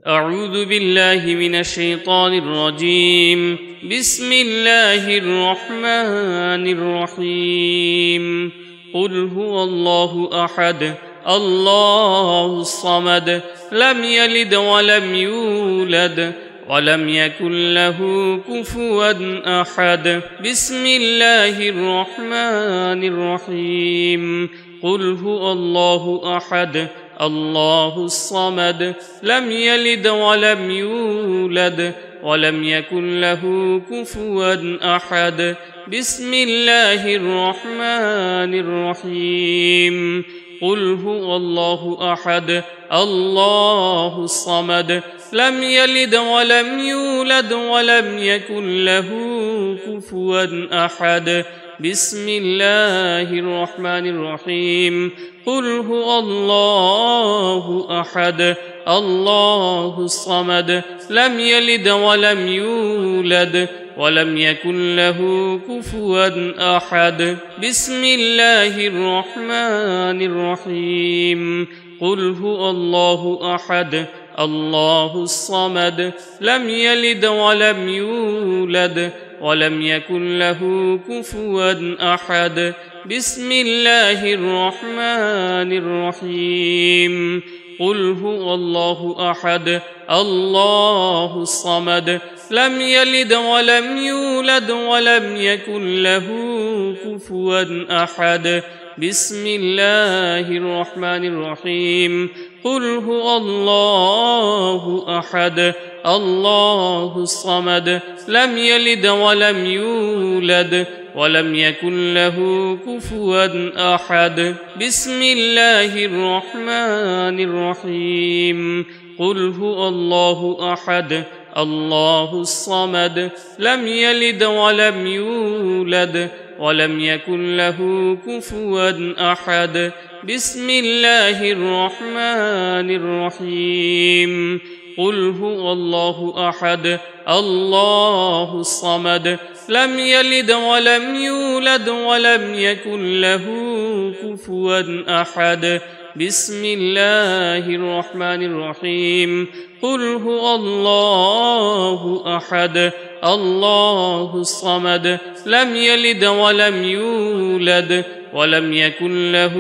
أعوذ بالله من الشيطان الرجيم. بسم الله الرحمن الرحيم. قل هو الله أحد الله الصمد لم يلد ولم يولد ولم يكن له كفوا أحد. بسم الله الرحمن الرحيم. قل هو الله أحد الله الصمد لم يلد ولم يولد ولم يكن له كفوا أحد. بسم الله الرحمن الرحيم. قل هو الله أحد الله الصمد لم يلد ولم يولد ولم يكن له كفوا أحد. بسم الله الرحمن الرحيم. قل هو الله أحد الله الصمد لم يلد ولم يولد ولم يكن له كفوا أحد. بسم الله الرحمن الرحيم. قل هو الله أحد الله الصمد لم يلد ولم يولد ولم يكن له كفوا أحد. بسم الله الرحمن الرحيم. قل هو الله أحد الله الصمد لم يلد ولم يولد ولم يكن له كفوا أحد. بسم الله الرحمن الرحيم. قل هو الله أحد الله الصمد لم يلد ولم يولد ولم يكن له كفوا أحد. بسم الله الرحمن الرحيم. قل هو الله أحد الله الصمد لم يلد ولم يولد ولم يكن له كفوا أحد. بسم الله الرحمن الرحيم. قل هو الله أحد الله الصمد لم يلد ولم يولد ولم يكن له كفوا أحد. بسم الله الرحمن الرحيم. قل هو الله أحد الله الصمد لم يلد ولم يولد ولم يكن له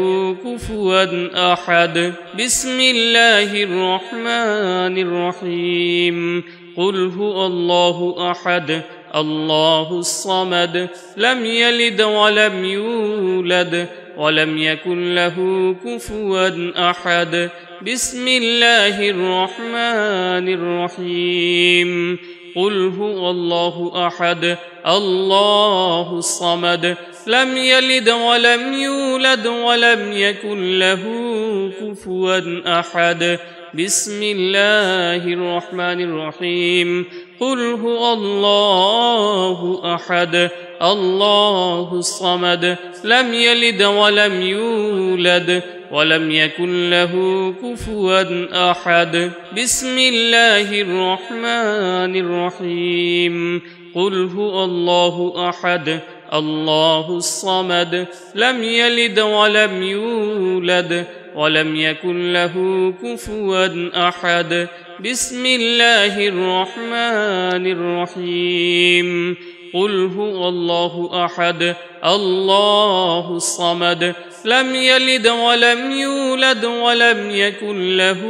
كفوا أحد. بسم الله الرحمن الرحيم. قل هو الله أحد الله الصمد لم يلد ولم يولد ولم يكن له كفوا أحد. بسم الله الرحمن الرحيم. قل هو الله أحد الله الصمد لم يلد ولم يولد ولم يكن له كفوا أحد. بسم الله الرحمن الرحيم. قل هو الله أحد الله الصمد لم يلد ولم يولد ولم يكن له كفوا أحد. بسم الله الرحمن الرحيم. قل هو الله أحد الله الصمد لم يلد ولم يولد ولم يكن له كفوا أحد. بسم الله الرحمن الرحيم. قل هو الله أحد الله الصمد لم يلد ولم يولد ولم يكن له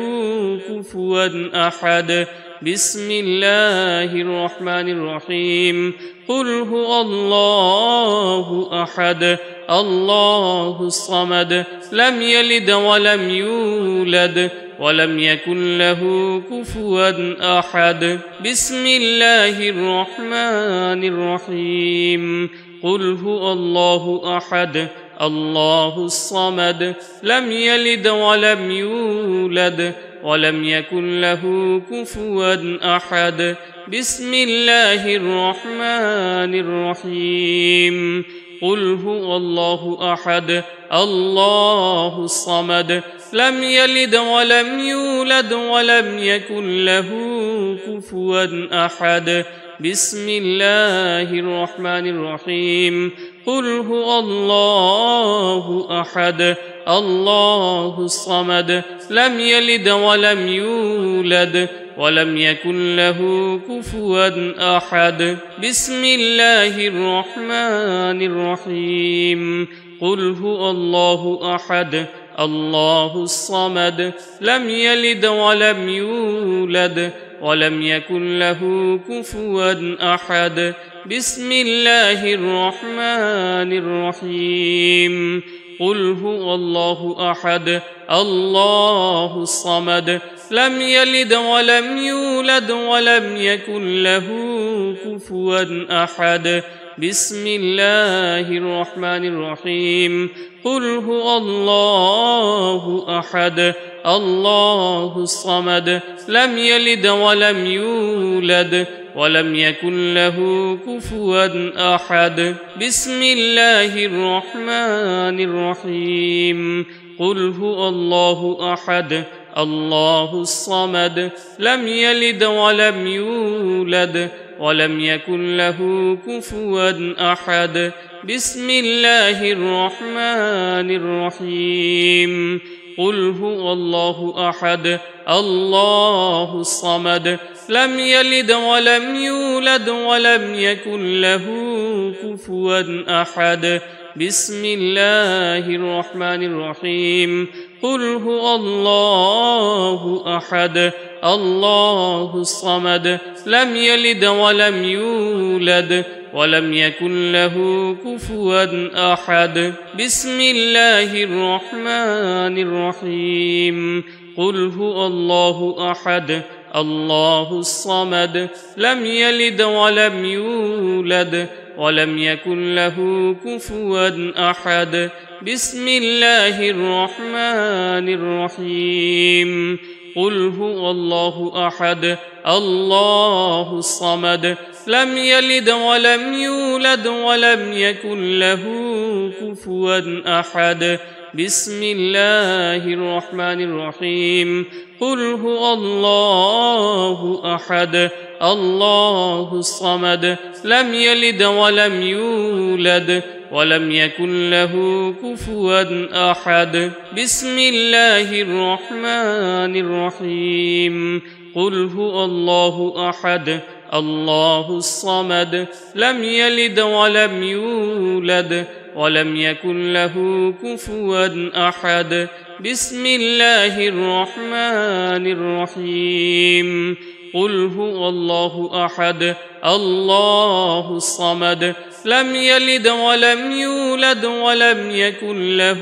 كفوا أحد. بسم الله الرحمن الرحيم. قل هو الله أحد الله الصمد لم يلد ولم يولد ولم يكن له كفوا أحد. بسم الله الرحمن الرحيم. قل هو الله أحد الله الصمد لم يلد ولم يولد ولم يكن له كفوا أحد. بسم الله الرحمن الرحيم. قل هو الله أحد الله الصمد لم يلد ولم يولد ولم يكن له كفوا أحد. بسم الله الرحمن الرحيم. قل هو الله أحد الله الصمد لم يلد ولم يولد ولم يكن له كفوا أحد بسم الله الرحمن الرحيم قل هو الله أحد الله الصمد لم يلد ولم يولد ولم يكن له كفوا أحد بسم الله الرحمن الرحيم قل هو الله أحد الله الصمد لم يلد ولم يولد ولم يكن له كفوا أحد بسم الله الرحمن الرحيم قل هو الله أحد الله الصمد لم يلد ولم يولد ولم يكن له كفوا أحد بسم الله الرحمن الرحيم قل هو الله أحد الله الصمد لم يلد ولم يولد ولم يكن له كفوا أحد بسم الله الرحمن الرحيم قل هو الله أحد الله الصمد لم يلد ولم يولد ولم يكن له كفوا أحد بسم الله الرحمن الرحيم قل هو الله أحد الله الصمد لم يلد ولم يولد ولم يكن له كفوا أحد بسم الله الرحمن الرحيم قل هو الله أحد الله الصمد لم يلد ولم يولد ولم يكن له كفوا أحد بسم الله الرحمن الرحيم قل هو الله أحد الله الصمد لم يلد ولم يولد ولم يكن له كفوا أحد بسم الله الرحمن الرحيم قل هو الله أحد الله الصمد لم يلد ولم يولد ولم يكن له كفوا أحد بسم الله الرحمن الرحيم قل هو الله أحد الله الصمد لم يلد ولم يولد ولم يكن له كفوا أحد بسم الله الرحمن الرحيم قل هو الله أحد الله الصمد لم يلد ولم يولد ولم يكن له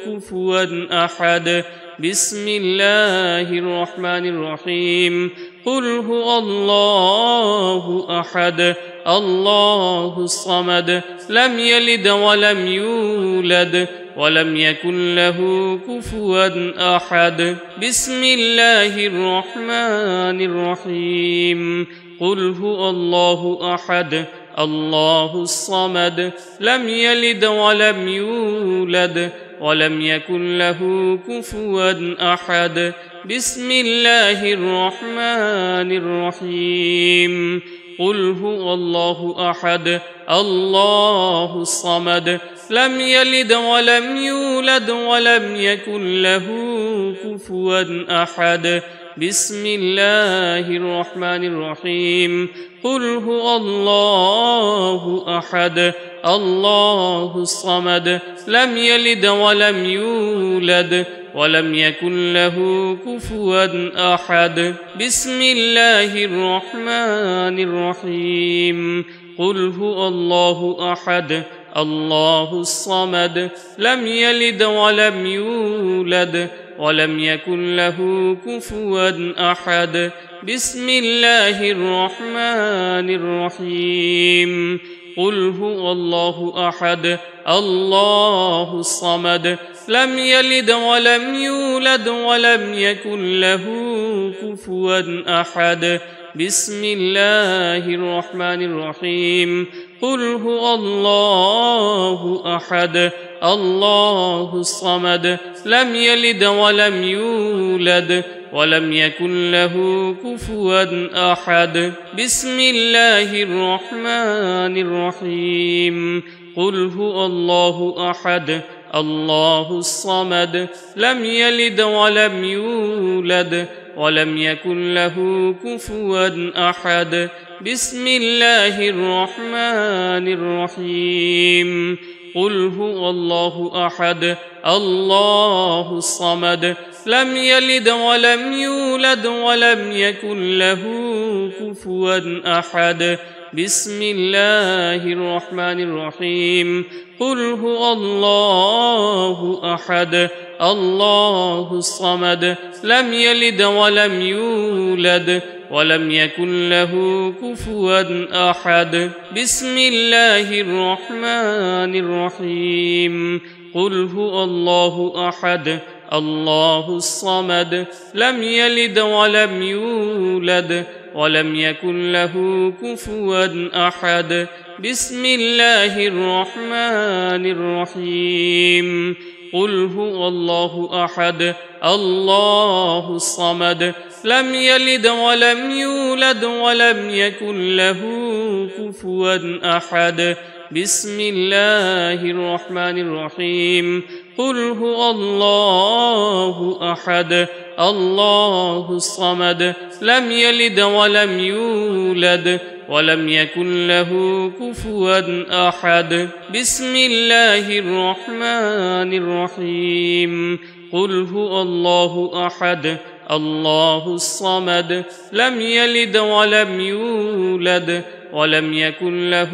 كفوا أحد بسم الله الرحمن الرحيم قل هو الله أحد الله الصمد لم يلد ولم يولد ولم يكن له كفوا أحد بسم الله الرحمن الرحيم قل هو الله أحد الله الصمد لم يلد ولم يولد ولم يكن له كفوا أحد بسم الله الرحمن الرحيم قل هو الله أحد الله الصمد لم يلد ولم يولد ولم يكن له كفوا أحد بسم الله الرحمن الرحيم قل هو الله أحد الله الصمد لم يلد ولم يولد ولم يكن له كفوا أحد بسم الله الرحمن الرحيم قل هو الله أحد الله الصمد لم يلد ولم يولد ولم يكن له كفوا أحد بسم الله الرحمن الرحيم قل هو الله أحد الله الصمد لم يلد ولم يولد ولم يكن له كفوا أحد بسم الله الرحمن الرحيم قل هو الله أحد الله الصمد لم يلد ولم يولد ولم يكن له كفوا أحد بسم الله الرحمن الرحيم قل هو الله أحد الله الصمد لم يلد ولم يولد ولم يكن له كفوا أحد بسم الله الرحمن الرحيم قل هو الله أحد الله الصمد لم يلد ولم يولد ولم يكن له كفوا أحد بسم الله الرحمن الرحيم قل هو الله أحد الله الصمد لم يلد ولم يولد ولم يكن له كفوا أحد بسم الله الرحمن الرحيم قل هو الله أحد الله الصمد لم يلد ولم يولد ولم يكن له كفوا أحد بسم الله الرحمن الرحيم قل هو الله أحد الله الصمد لم يلد ولم يولد ولم يكن له كفوا أحد بسم الله الرحمن الرحيم قل هو الله أحد الله الصمد لم يلد ولم يولد ولم يكن له كفوا أحد بسم الله الرحمن الرحيم قل هو الله أحد الله الصمد لم يلد ولم يولد ولم يكن له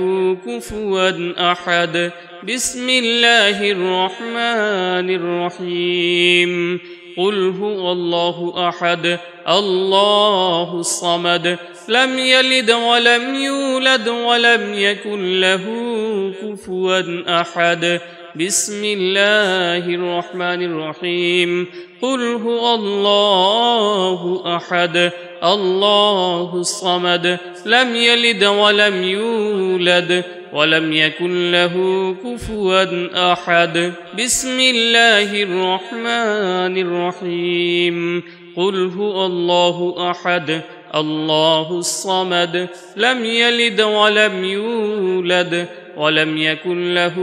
كفوا أحد بسم الله الرحمن الرحيم قل هو الله أحد الله الصمد لم يلد ولم يولد ولم يكن له كفوا أحد بسم الله الرحمن الرحيم قل هو الله أحد الله الصمد لم يلد ولم يولد ولم يكن له كفوا أحد بسم الله الرحمن الرحيم قل هو الله أحد الله الصمد لم يلد ولم يولد ولم يكن له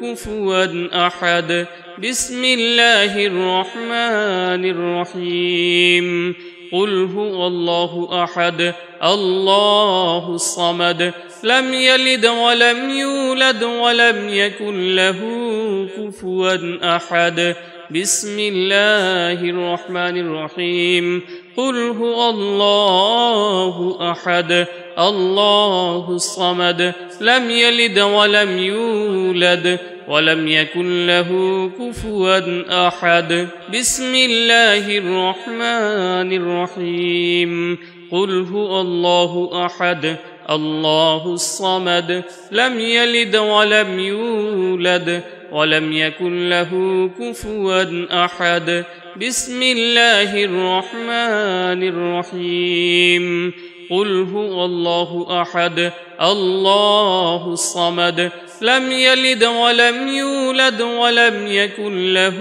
كفوا أحد بسم الله الرحمن الرحيم قل هو الله أحد الله الصمد لم يلد ولم يولد ولم يكن له كفوا أحد بسم الله الرحمن الرحيم قل هو الله أحد الله الصمد لم يلد ولم يولد ولم يكن له كفوا أحد بسم الله الرحمن الرحيم قل هو الله أحد الله الصمد لم يلد ولم يولد ولم يكن له كفوا أحد بسم الله الرحمن الرحيم قل هو الله أحد الله الصمد لم يلد ولم يولد ولم يكن له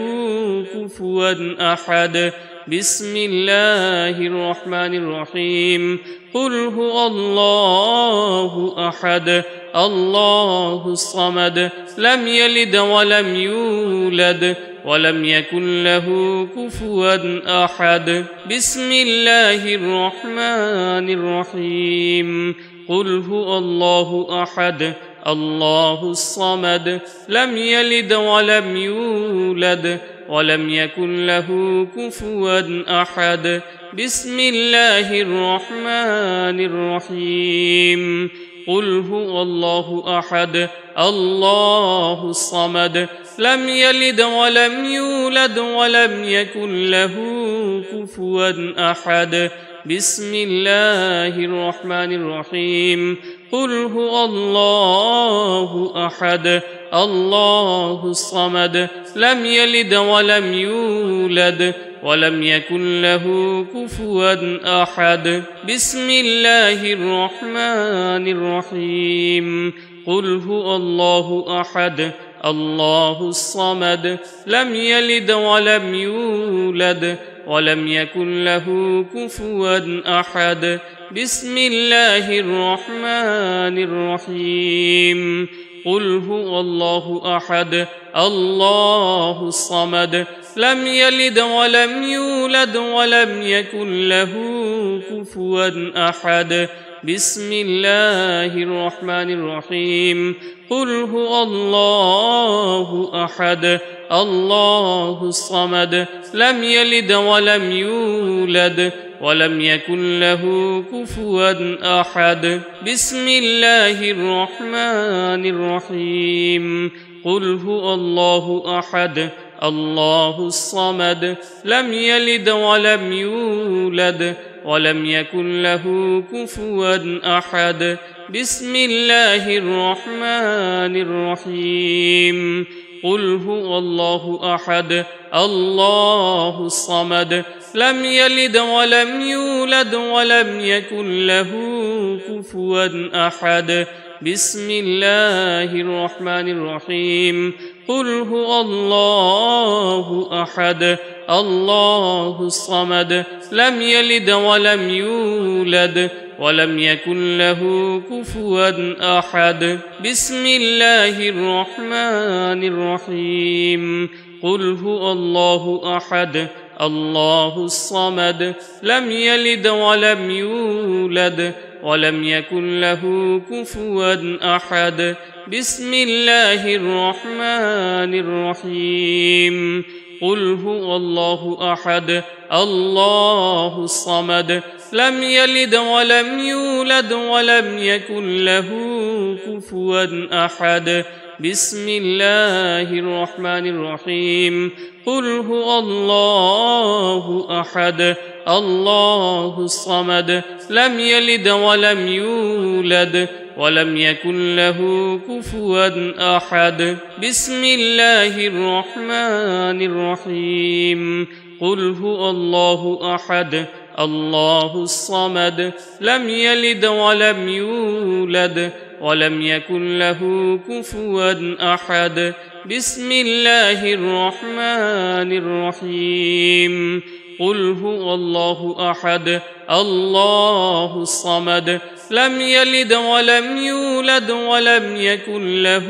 كفوا أحد بسم الله الرحمن الرحيم قل هو الله أحد الله الصمد لم يلد ولم يولد ولم يكن له كفوا أحد بسم الله الرحمن الرحيم قل هو الله أحد الله الصمد لم يلد ولم يولد ولم يكن له كفوا أحد بسم الله الرحمن الرحيم قل هو الله أحد الله الصمد لم يلد ولم يولد ولم يكن له كفوا أحد بسم الله الرحمن الرحيم قل هو الله أحد الله الصمد لم يلد ولم يولد ولم يكن له كفوا أحد بسم الله الرحمن الرحيم قل هو الله أحد الله الصمد لم يلد ولم يولد ولم يكن له كفوا أحد بسم الله الرحمن الرحيم قل هو الله أحد الله الصمد لم يلد ولم يولد ولم يكن له كفوا أحد بسم الله الرحمن الرحيم قل هو الله أحد الله الصمد لم يلد ولم يولد ولم يكن له كفوا أحد بسم الله الرحمن الرحيم قل هو الله أحد الله الصمد لم يلد ولم يولد ولم يكن له كفوا أحد بسم الله الرحمن الرحيم قل هو الله أحد الله الصمد لم يلد ولم يولد ولم يكن له كفوا أحد بسم الله الرحمن الرحيم قل هو الله أحد الله الصمد لم يلد ولم يولد ولم يكن له كفوا أحد بسم الله الرحمن الرحيم قل هو الله أحد الله الصمد لم يلد ولم يولد ولم يكن له كفوا أحد بسم الله الرحمن الرحيم قل هو الله أحد الله الصمد لم يلد ولم يولد ولم يكن له كفوا أحد بسم الله الرحمن الرحيم قل هو الله أحد الله الصمد لم يلد ولم يولد ولم يكن له كفوا أحد بسم الله الرحمن الرحيم قل هو الله أحد الله الصمد لم يلد ولم يولد ولم يكن له كفوا أحد بسم الله الرحمن الرحيم قل هو الله أحد الله الصمد لم يلد ولم يولد ولم يكن له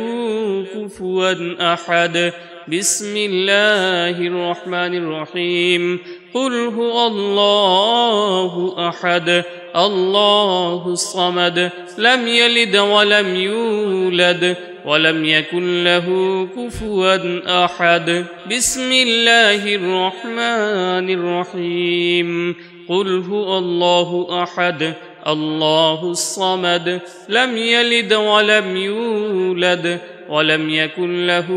كفوا أحد بسم الله الرحمن الرحيم قل هو الله أحد الله الصمد لم يلد ولم يولد ولم يكن له كفوا أحد بسم الله الرحمن الرحيم قل هو الله أحد الله الصمد لم يلد ولم يولد ولم يكن له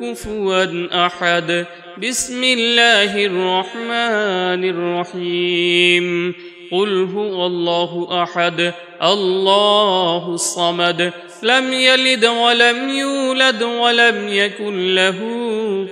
كفوا أحد بسم الله الرحمن الرحيم قل هو الله أحد الله الصمد لم يلد ولم يولد ولم يكن له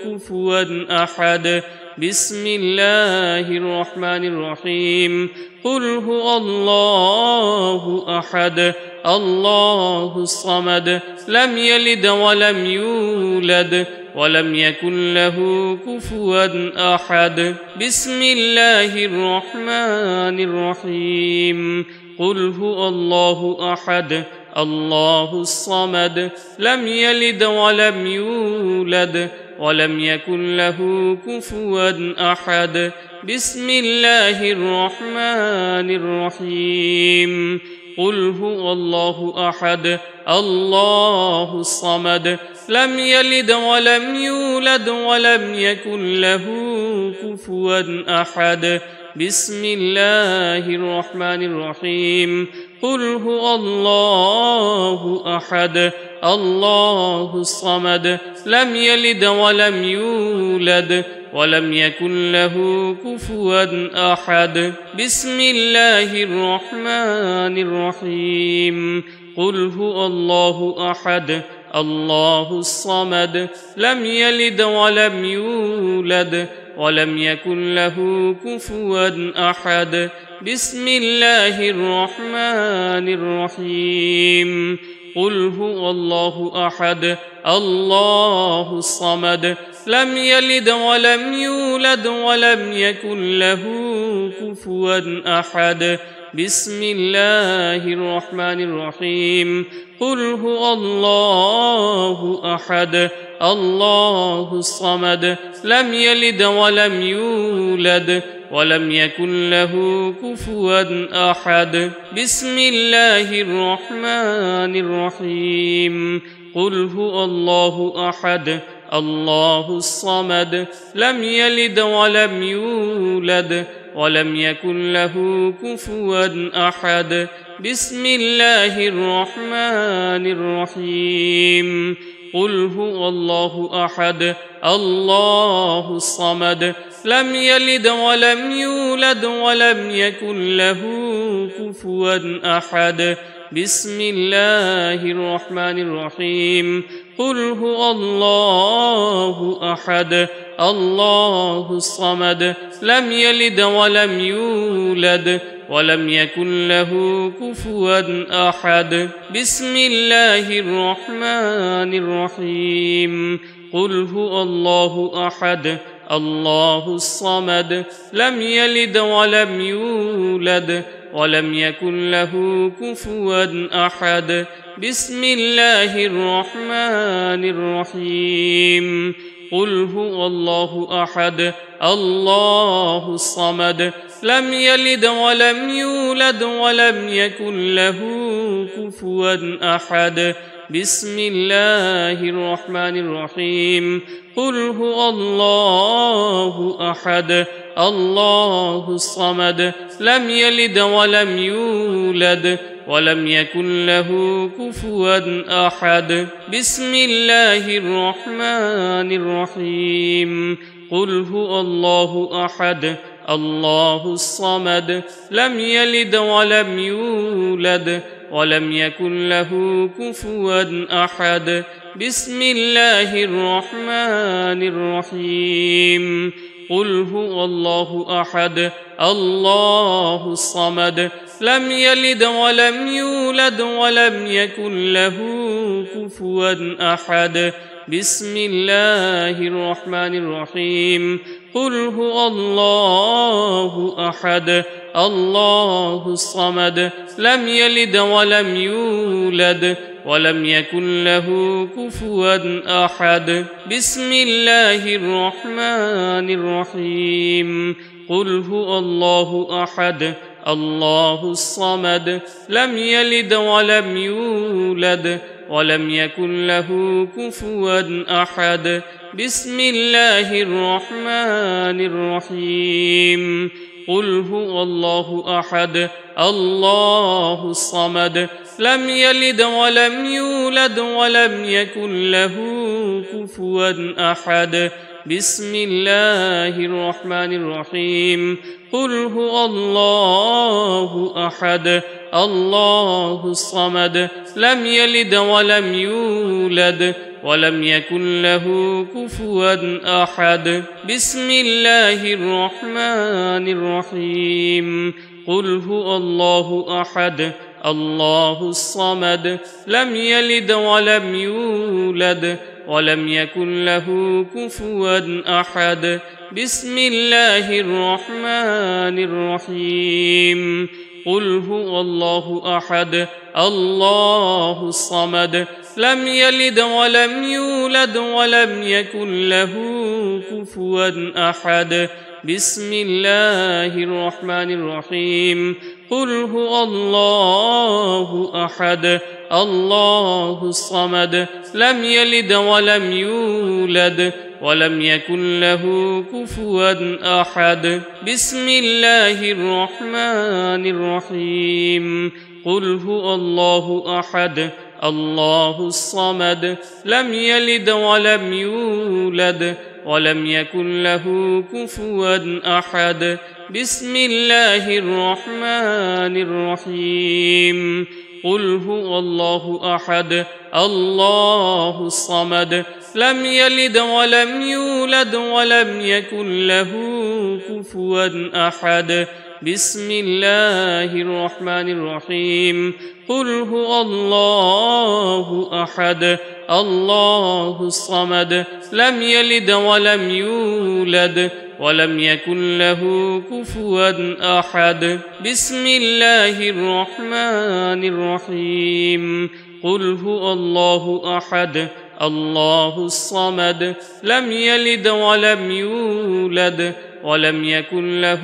كفوا أحد بسم الله الرحمن الرحيم قل هو الله أحد الله الصمد لم يلد ولم يولد ولم يكن له كفوا أحد بسم الله الرحمن الرحيم قل هو الله أحد الله الصمد لم يلد ولم يولد ولم يكن له كفوا أحد بسم الله الرحمن الرحيم قل هو الله أحد الله الصمد لم يلد ولم يولد ولم يكن له كفوا أحد بسم الله الرحمن الرحيم قل هو الله أحد الله الصمد لم يلد ولم يولد ولم يكن له كفوا أحد بسم الله الرحمن الرحيم قل هو الله أحد الله الصمد لم يلد ولم يولد ولم يكن له كفوا أحد بسم الله الرحمن الرحيم قل هو الله أحد الله الصمد لم يلد ولم يولد ولم يكن له كفوا أحد بسم الله الرحمن الرحيم قل هو الله أحد الله الصمد لم يلد ولم يولد ولم يكن له كفوا أحد بسم الله الرحمن الرحيم قل هو الله أحد الله الصمد لم يلد ولم يولد ولم يكن له كفوا أحد بسم الله الرحمن الرحيم قل هو الله أحد الله الصمد لم يلد ولم يولد ولم يكن له كفوا أحد بسم الله الرحمن الرحيم قل هو الله أحد الله الصمد لم يلد ولم يولد ولم يكن له كفوا أحد بسم الله الرحمن الرحيم قل هو الله أحد الله الصمد لم يلد ولم يولد ولم يكن له كفوا أحد بسم الله الرحمن الرحيم قل هو الله أحد الله الصمد لم يلد ولم يولد ولم يكن له كفوا أحد بسم الله الرحمن الرحيم قل هو الله أحد الله الصمد لم يلد ولم يولد ولم يكن له كفوا أحد بسم الله الرحمن الرحيم قل هو الله أحد الله الصمد لم يلد ولم يولد ولم يكن له كفوا أحد بسم الله الرحمن الرحيم قل هو الله أحد الله الصمد لم يلد ولم يولد ولم يكن له كفوا أحد بسم الله الرحمن الرحيم قل هو الله أحد الله الصمد لم يلد ولم يولد ولم يكن له كفوا أحد بسم الله الرحمن الرحيم قل هو الله أحد الله الصمد لم يلد ولم يولد ولم يكن له كفوا أحد بسم الله الرحمن الرحيم قل هو الله أحد الله الصمد لم يلد ولم يولد ولم يكن له كفوا أحد بسم الله الرحمن الرحيم قل هو الله أحد الله الصمد لم يلد ولم يولد ولم يكن له كفوا أحد بسم الله الرحمن الرحيم قل هو الله أحد الله الصمد لم يلد ولم يولد ولم يكن له كفوا أحد بسم الله الرحمن الرحيم قل هو الله أحد الله الصمد لم يلد ولم يولد ولم يكن له كفوا أحد بسم الله الرحمن الرحيم قل هو الله أحد الله الصمد لم يلد ولم يولد ولم يكن له كفوا أحد بسم الله الرحمن الرحيم قل هو الله أحد الله الصمد لم يلد ولم يولد ولم يكن له كفوا أحد بسم الله الرحمن الرحيم قل هو الله أحد الله الصمد لم يلد ولم يولد ولم يكن له كفوا أحد بسم الله الرحمن الرحيم قل هو الله أحد الله الصمد لم يلد ولم يولد ولم يكن له كفوا أحد بسم الله الرحمن الرحيم قل هو الله أحد الله الصمد لم يلد ولم يولد ولم يكن له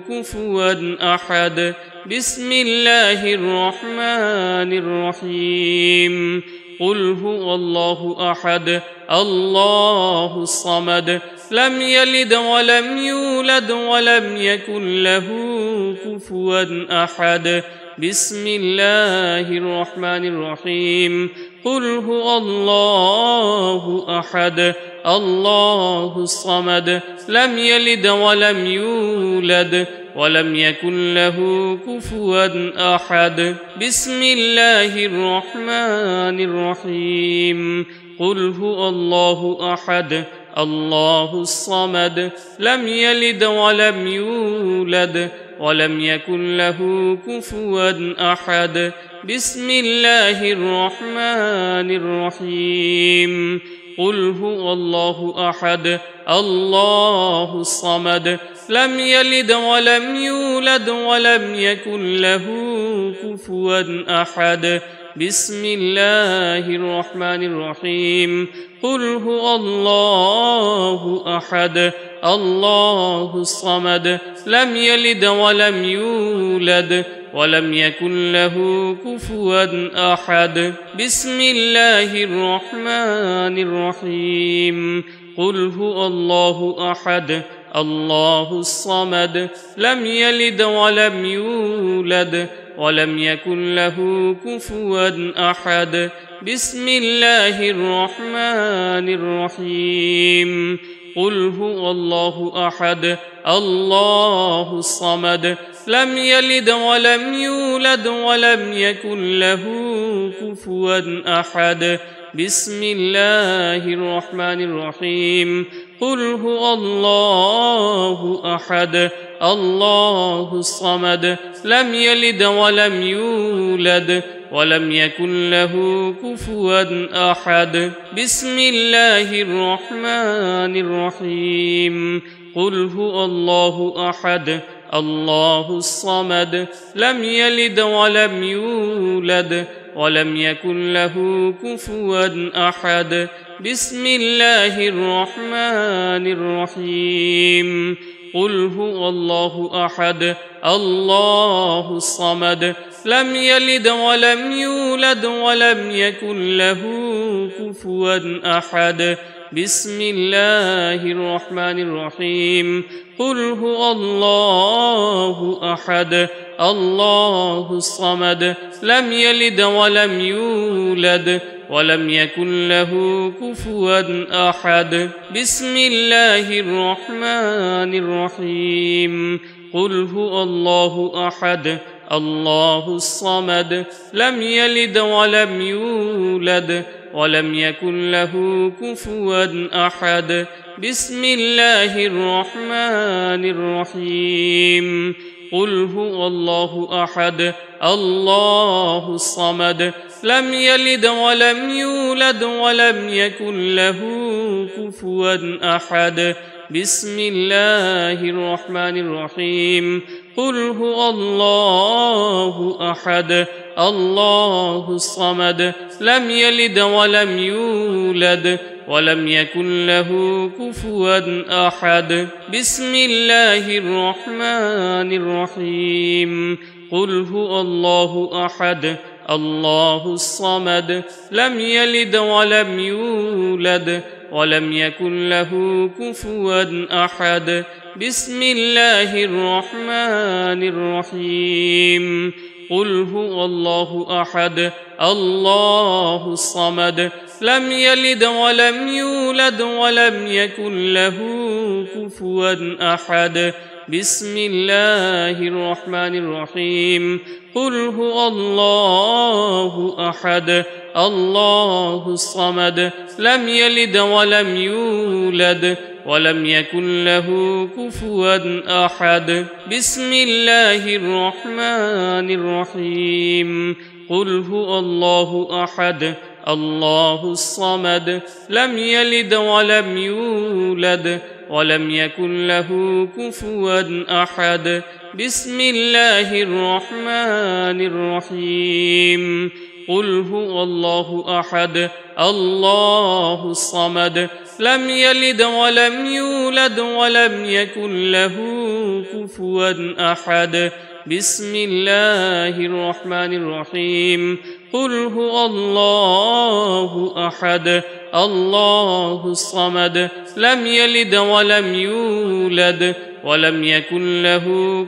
كفوا أحد بسم الله الرحمن الرحيم قل هو الله أحد الله الصمد لم يلد ولم يولد ولم يكن له كفوا أحد بسم الله الرحمن الرحيم قل هو الله أحد الله الصمد لم يلد ولم يولد ولم يكن له كفوا أحد بسم الله الرحمن الرحيم قل هو الله أحد الله الصمد لم يلد ولم يولد ولم يكن له كفوا أحد بسم الله الرحمن الرحيم قل هو الله أحد الله الصمد لم يلد ولم يولد ولم يكن له كفوا أحد بسم الله الرحمن الرحيم قل هو الله أحد الله الصمد لم يلد ولم يولد ولم يكن له كفوا أحد بسم الله الرحمن الرحيم قل هو الله أحد الله الصمد لم يلد ولم يولد ولم يكن له كفوا أحد بسم الله الرحمن الرحيم قل هو الله أحد الله الصمد لم يلد ولم يولد ولم يكن له كفوا أحد بسم الله الرحمن الرحيم قل هو الله أحد الله الصمد لم يلد ولم يولد ولم يكن له كفوا أحد بسم الله الرحمن الرحيم قل هو الله أحد الله الصمد لم يلد ولم يولد ولم يكن له كفوا أحد بسم الله الرحمن الرحيم قل هو الله أحد الله الصمد لم يلد ولم يولد ولم يكن له كفوا أحد بسم الله الرحمن الرحيم قل هو الله أحد الله الصمد لم يلد ولم يولد ولم يكن له كفوا أحد بسم الله الرحمن الرحيم قل هو الله أحد الله الصمد لم يلد ولم يولد ولم يكن له كفوا أحد بسم الله الرحمن الرحيم قل هو الله أحد الله الصمد لم يلد ولم يولد ولم يكن له كفوا أحد بسم الله الرحمن الرحيم قل هو الله أحد الله الصمد لم يلد ولم يولد ولم يكن له كفوا أحد بسم الله الرحمن الرحيم قل هو الله أحد الله الصمد لم يلد ولم يولد ولم يكن له كفوا أحد بسم الله الرحمن الرحيم قل هو الله أحد الله الصمد لم يلد ولم يولد ولم يكن له كفوا أحد بسم الله الرحمن الرحيم قل هو الله أحد الله الصمد لم يلد ولم يولد ولم يكن له كفوا أحد بسم الله الرحمن الرحيم قل هو الله أحد الله الصمد لم يلد ولم يولد ولم يكن له كفوا أحد بسم الله الرحمن الرحيم قل هو الله أحد الله الصمد لم يلد ولم يولد ولم يكن له كفوا أحد بسم الله الرحمن الرحيم قل هو الله أحد الله الصمد لم يلد ولم يولد ولم يكن له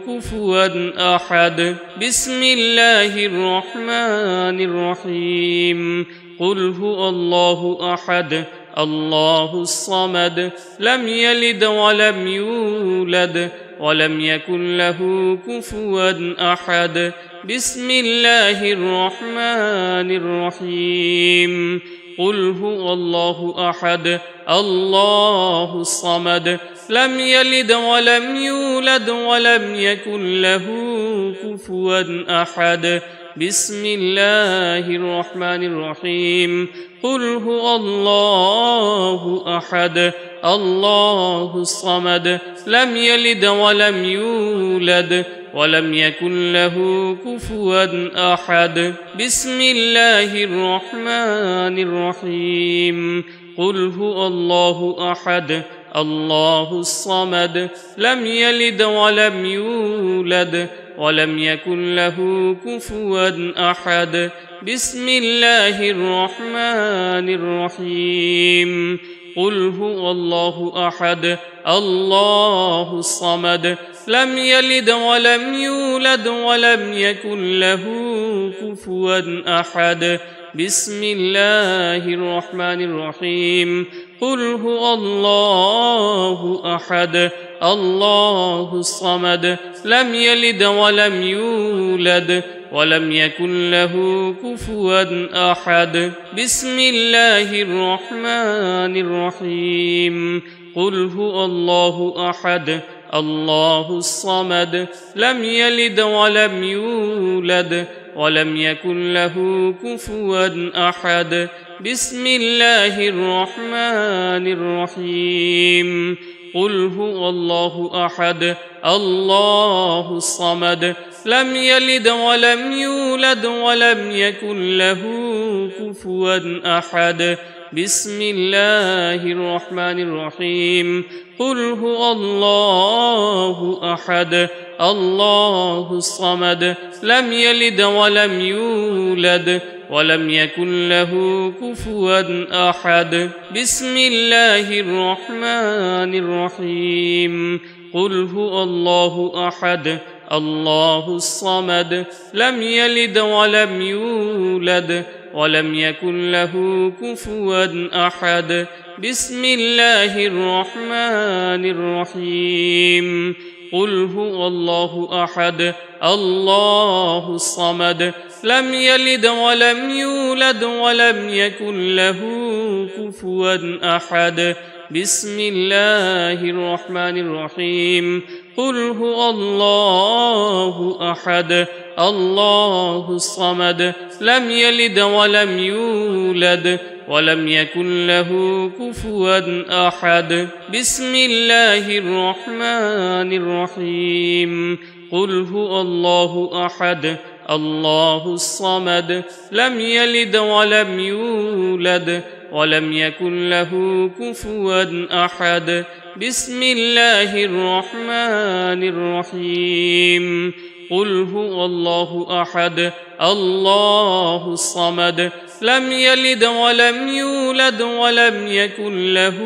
كفوا أحد بسم الله الرحمن الرحيم قل هو الله أحد الله الصمد لم يلد ولم يولد ولم يكن له كفوا أحد بسم الله الرحمن الرحيم قل هو الله أحد الله الصمد لم يلد ولم يولد ولم يكن له كفوا أحد بسم الله الرحمن الرحيم قل هو الله أحد الله الصمد لم يلد ولم يولد ولم يكن له كفوا أحد بسم الله الرحمن الرحيم قل هو الله أحد الله الصمد لم يلد ولم يولد ولم يكن له كفوا أحد بسم الله الرحمن الرحيم قل هو الله أحد الله الصمد لم يلد ولم يولد ولم يكن له كفوا أحد بسم الله الرحمن الرحيم قل هو الله أحد الله الصمد لم يلد ولم يولد ولم يكن له كفوا أحد بسم الله الرحمن الرحيم قل هو الله أحد الله الصمد لم يلد ولم يولد ولم يكن له كفوا أحد بسم الله الرحمن الرحيم قل هو الله أحد الله الصمد لم يلد ولم يولد ولم يكن له كفوا أحد بسم الله الرحمن الرحيم قل هو الله أحد الله الصمد لم يلد ولم يولد ولم يكن له كفوا أحد بسم الله الرحمن الرحيم قل هو الله أحد الله الصمد لم يلد ولم يولد ولم يكن له كفوا أحد بسم الله الرحمن الرحيم قل هو الله أحد الله الصمد لم يلد ولم يولد ولم يكن له كفوا أحد بسم الله الرحمن الرحيم قل هو الله أحد الله الصمد لم يلد ولم يولد ولم يكن له كفوا أحد بسم الله الرحمن الرحيم قل هو الله أحد الله الصمد لم يلد ولم يولد ولم يكن له كفوا أحد بسم الله الرحمن الرحيم قل هو الله أحد الله الصمد لم يلد ولم يولد ولم يكن له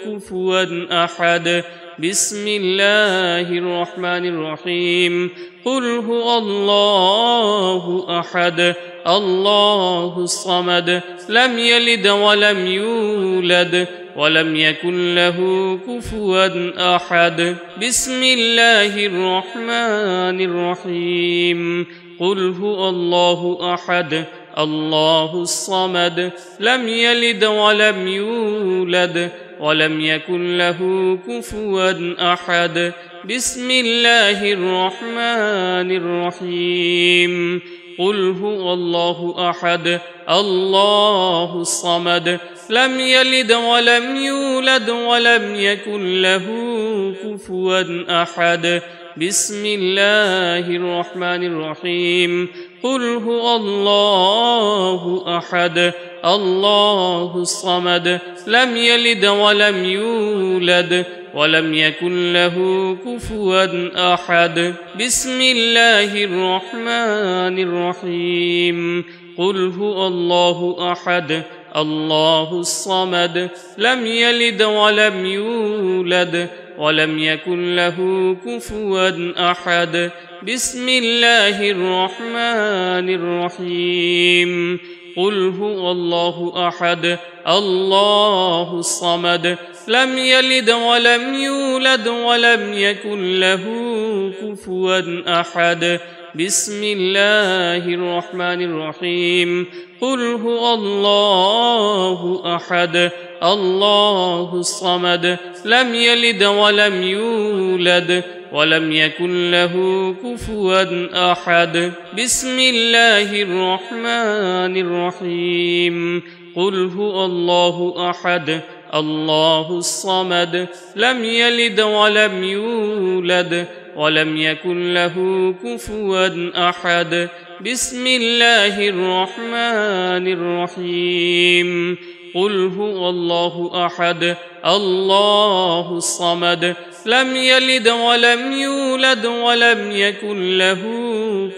كفوا أحد بسم الله الرحمن الرحيم قل هو الله أحد الله الصمد لم يلد ولم يولد ولم يكن له كفوا أحد بسم الله الرحمن الرحيم قل هو الله أحد الله الصمد لم يلد ولم يولد ولم يكن له كفوا أحد بسم الله الرحمن الرحيم قل هو الله أحد الله الصمد لم يلد ولم يولد ولم يكن له كفوا أحد بسم الله الرحمن الرحيم قل هو الله أحد الله الصمد لم يلد ولم يولد ولم يكن له كفوا أحد بسم الله الرحمن الرحيم قل هو الله أحد الله الصمد لم يلد ولم يولد ولم يكن له كفوا أحد بسم الله الرحمن الرحيم قل هو الله أحد الله الصمد لم يلد ولم يولد ولم يكن له كفوا أحد بسم الله الرحمن الرحيم قل هو الله أحد الله الصمد لم يلد ولم يولد ولم يكن له كفوا أحد بسم الله الرحمن الرحيم قل هو الله أحد الله الصمد لم يلد ولم يولد ولم يكن له كفوا أحد بسم الله الرحمن الرحيم قل هو الله أحد الله الصمد لم يلد ولم يولد ولم يكن له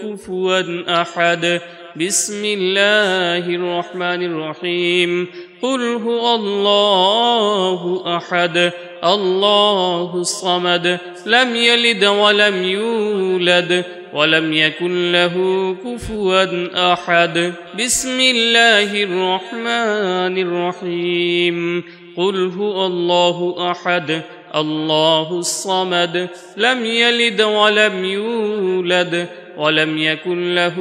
كفوا أحد بسم الله الرحمن الرحيم قل هو الله أحد الله الصمد لم يلد ولم يولد ولم يكن له كفوا أحد بسم الله الرحمن الرحيم قل هو الله أحد الله الصمد لم يلد ولم يولد ولم يكن له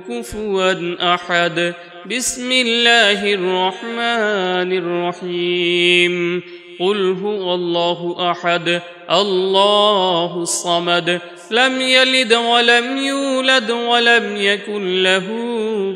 كفوا أحد بسم الله الرحمن الرحيم قل هو الله أحد الله الصمد لم يلد ولم يولد ولم يكن له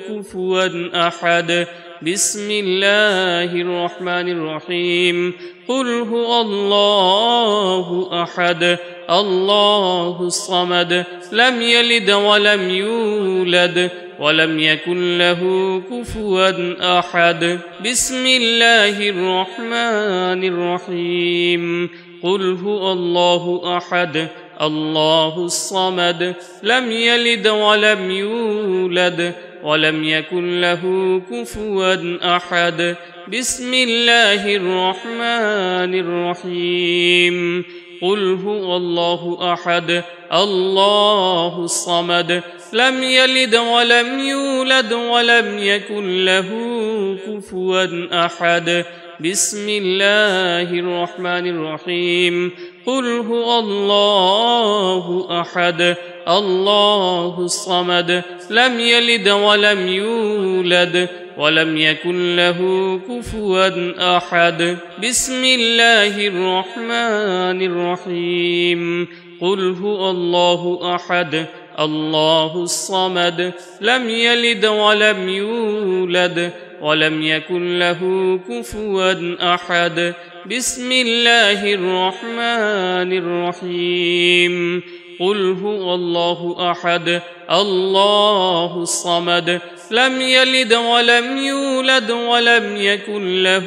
كفوا أحد بسم الله الرحمن الرحيم قل هو الله أحد الله الصمد لم يلد ولم يولد ولم يكن له كفوا أحد بسم الله الرحمن الرحيم قل هو الله أحد الله الصمد لم يلد ولم يولد ولم يكن له كفوا أحد بسم الله الرحمن الرحيم قل هو الله أحد الله الصمد لم يلد ولم يولد ولم يكن له كفوا أحد بسم الله الرحمن الرحيم قل هو الله أحد الله الصمد لم يلد ولم يولد ولم يكن له كفوا أحد بسم الله الرحمن الرحيم قل هو الله أحد الله الصمد لم يلد ولم يولد ولم يكن له كفوا أحد بسم الله الرحمن الرحيم قل هو الله أحد الله الصمد لم يلد ولم يولد ولم يكن له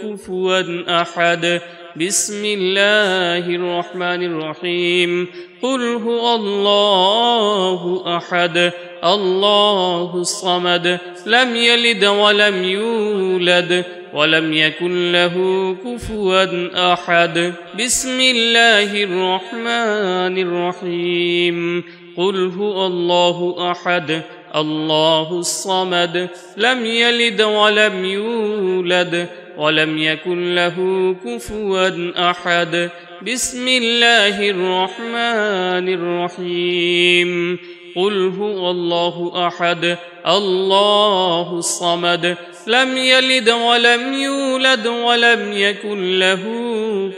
كفوا أحد بسم الله الرحمن الرحيم قل هو الله أحد الله الصمد لم يلد ولم يولد ولم يكن له كفوا أحد بسم الله الرحمن الرحيم قل هو الله أحد الله الصمد لم يلد ولم يولد ولم يكن له كفوا أحد بسم الله الرحمن الرحيم قل هو الله أحد الله الصمد لم يلد ولم يولد ولم يكن له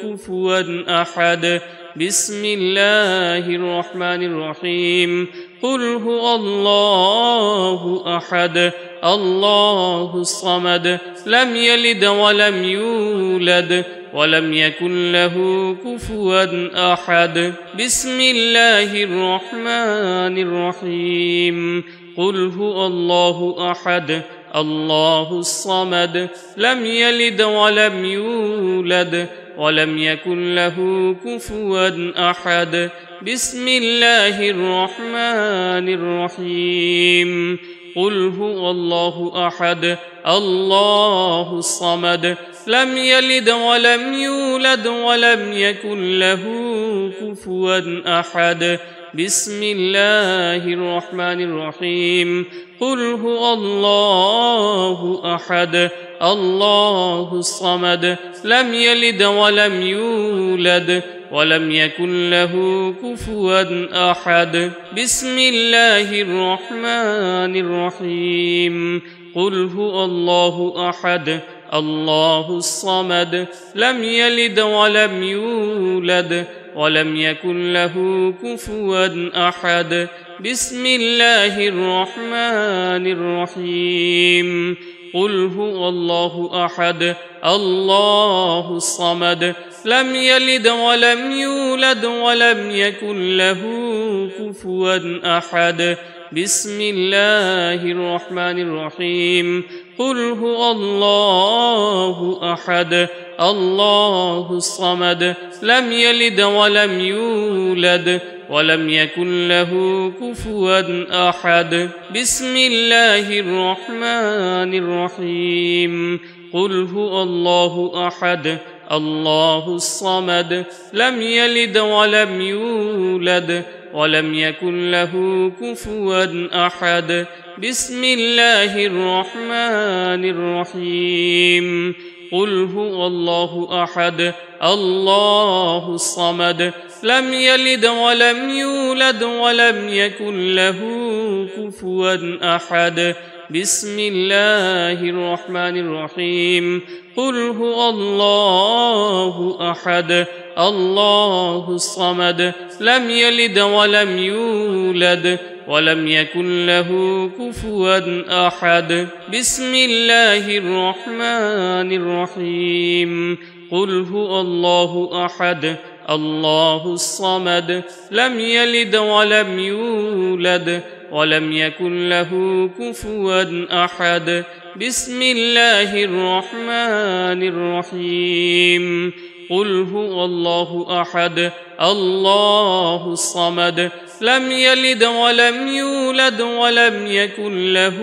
كفوا أحد بسم الله الرحمن الرحيم قل هو الله أحد الله الصمد لم يلد ولم يولد ولم يكن له كفوا أحد بسم الله الرحمن الرحيم قل هو الله أحد الله الصمد لم يلد ولم يولد ولم يكن له كفوا أحد بسم الله الرحمن الرحيم قل هو الله أحد الله الصمد لم يلد ولم يولد ولم يكن له كفوا أحد بسم الله الرحمن الرحيم قل هو الله أحد الله الصمد لم يلد ولم يولد ولم يكن له كفوا أحد بسم الله الرحمن الرحيم قل هو الله أحد الله الصمد لم يلد ولم يولد ولم يكن له كفوا أحد بسم الله الرحمن الرحيم قل هو الله أحد الله الصمد لم يلد ولم يولد ولم يكن له كفوا أحد بسم الله الرحمن الرحيم قل هو الله أحد الله الصمد لم يلد ولم يولد ولم يكن له كفوا أحد بسم الله الرحمن الرحيم قل هو الله أحد الله الصمد لم يلد ولم يولد ولم يكن له كفوا أحد بسم الله الرحمن الرحيم قل هو الله أحد الله الصمد لم يلد ولم يولد ولم يكن له كفوا أحد بسم الله الرحمن الرحيم قل هو الله أحد الله الصمد لم يلد ولم يولد ولم يكن له كفوا أحد بسم الله الرحمن الرحيم قل هو الله أحد الله الصمد لم يلد ولم يولد ولم يكن له كفوا أحد بسم الله الرحمن الرحيم قل هو الله أحد الله الصمد لم يلد ولم يولد ولم يكن له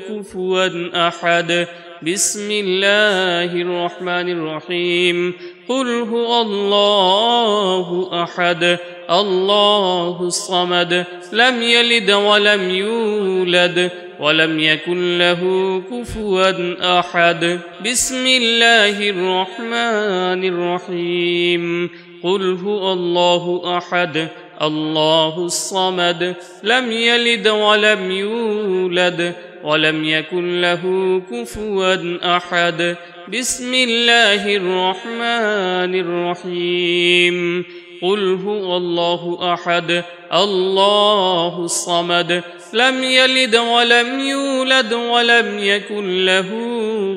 كفوا أحد بسم الله الرحمن الرحيم قل هو الله أحد الله الصمد لم يلد ولم يولد ولم يكن له كفوا أحد بسم الله الرحمن الرحيم قل هو الله أحد الله الصمد لم يلد ولم يولد ولم يكن له كفوا أحد بسم الله الرحمن الرحيم قل هو الله أحد الله الصمد لم يلد ولم يولد ولم يكن له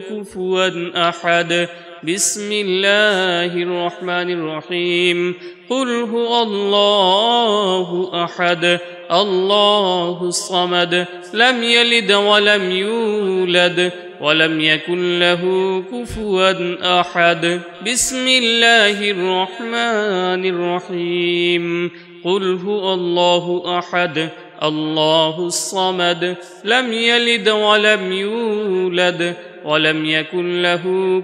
كفوا أحد بسم الله الرحمن الرحيم قل هو الله أحد الله الصمد لم يلد ولم يولد ولم يكن له كفوا أحد بسم الله الرحمن الرحيم قل هو الله أحد الله الصمد لم يلد ولم يولد ولم يكن له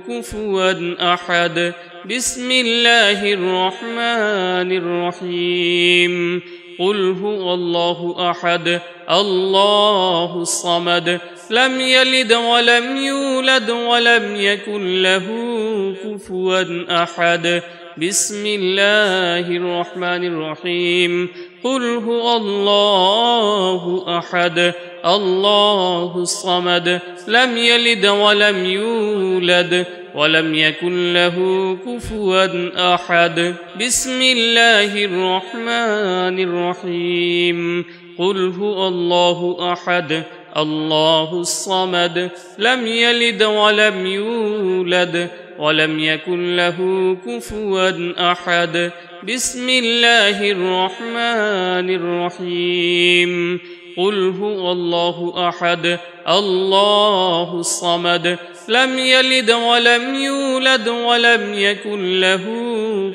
كفوا أحد بسم الله الرحمن الرحيم قل هو الله أحد الله الصمد لم يلد ولم يولد ولم يكن له كفوا أحد بسم الله الرحمن الرحيم قل هو الله أحد الله الصمد لم يلد ولم يولد ولم يكن له كفوا أحد بسم الله الرحمن الرحيم قل هو الله أحد الله الصمد لم يلد ولم يولد ولم يكن له كفوا أحد بسم الله الرحمن الرحيم قل هو الله أحد الله الصمد لم يلد ولم يولد ولم يكن له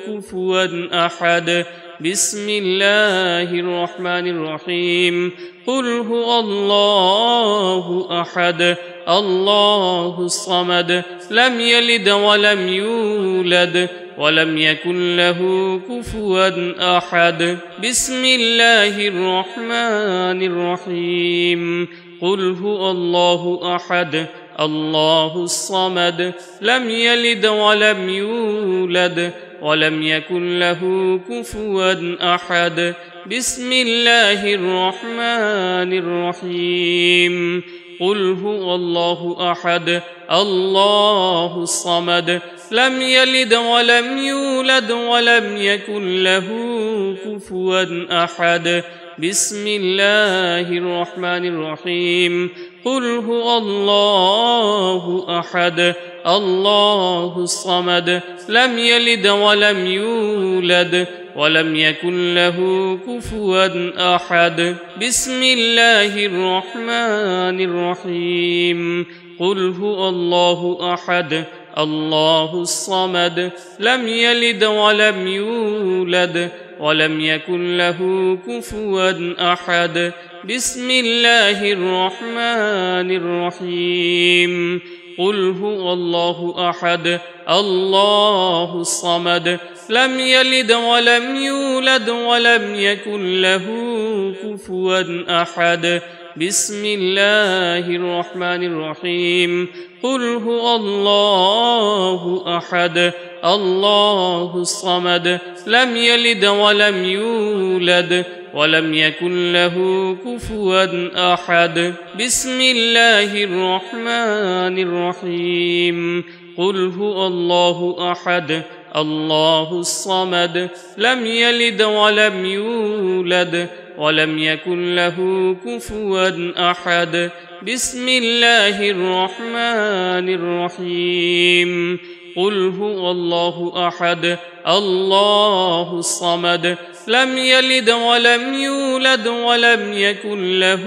كفوا أحد بسم الله الرحمن الرحيم قل هو الله أحد الله الصمد لم يلد ولم يولد ولم يكن له كفوا أحد بسم الله الرحمن الرحيم قل هو الله أحد الله الصمد لم يلد ولم يولد ولم يكن له كفوا أحد بسم الله الرحمن الرحيم قل هو الله أحد الله الصمد لم يلد ولم يولد ولم يكن له كفوا أحد بسم الله الرحمن الرحيم قل هو الله أحد الله الصمد لم يلد ولم يولد ولم يكن له كفوا أحد بسم الله الرحمن الرحيم قل هو الله أحد الله الصمد لم يلد ولم يولد ولم يكن له كفوا أحد بسم الله الرحمن الرحيم قل هو الله أحد الله الصمد لم يلد ولم يولد ولم يكن له كفوا أحد بسم الله الرحمن الرحيم قل هو الله أحد الله الصمد لم يلد ولم يولد ولم يكن له كفوا أحد بسم الله الرحمن الرحيم قل هو الله أحد الله الصمد لم يلد ولم يولد ولم يكن له كفوا أحد بسم الله الرحمن الرحيم قل هو الله أحد الله الصمد لم يلد ولم يولد ولم يكن له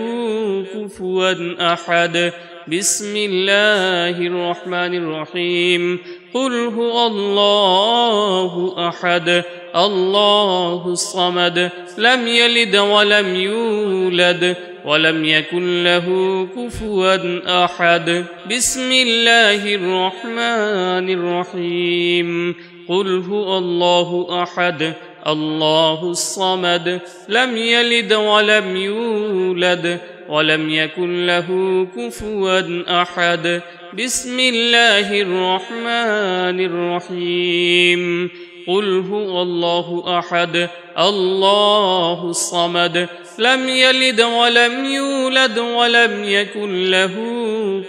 كفوا أحد بسم الله الرحمن الرحيم قل هو الله أحد الله الصمد لم يلد ولم يولد ولم يكن له كفوا أحد بسم الله الرحمن الرحيم قل هو الله أحد الله الصمد لم يلد ولم يولد ولم يكن له كفوا أحد بسم الله الرحمن الرحيم قل هو الله أحد الله الصمد لم يلد ولم يولد ولم يكن له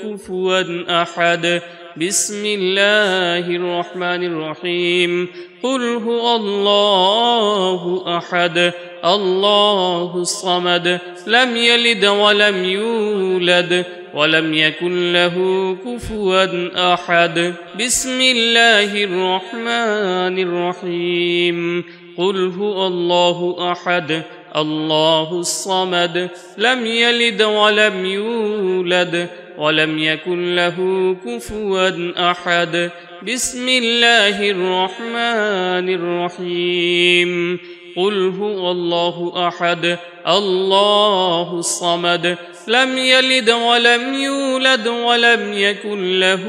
كفوا أحد بسم الله الرحمن الرحيم قل هو الله أحد الله الصمد لم يلد ولم يولد ولم يكن له كفوا أحد بسم الله الرحمن الرحيم قل هو الله أحد الله الصمد لم يلد ولم يولد ولم يكن له كفوا أحد بسم الله الرحمن الرحيم قل هو الله أحد الله الصمد لم يلد ولم يولد ولم يكن له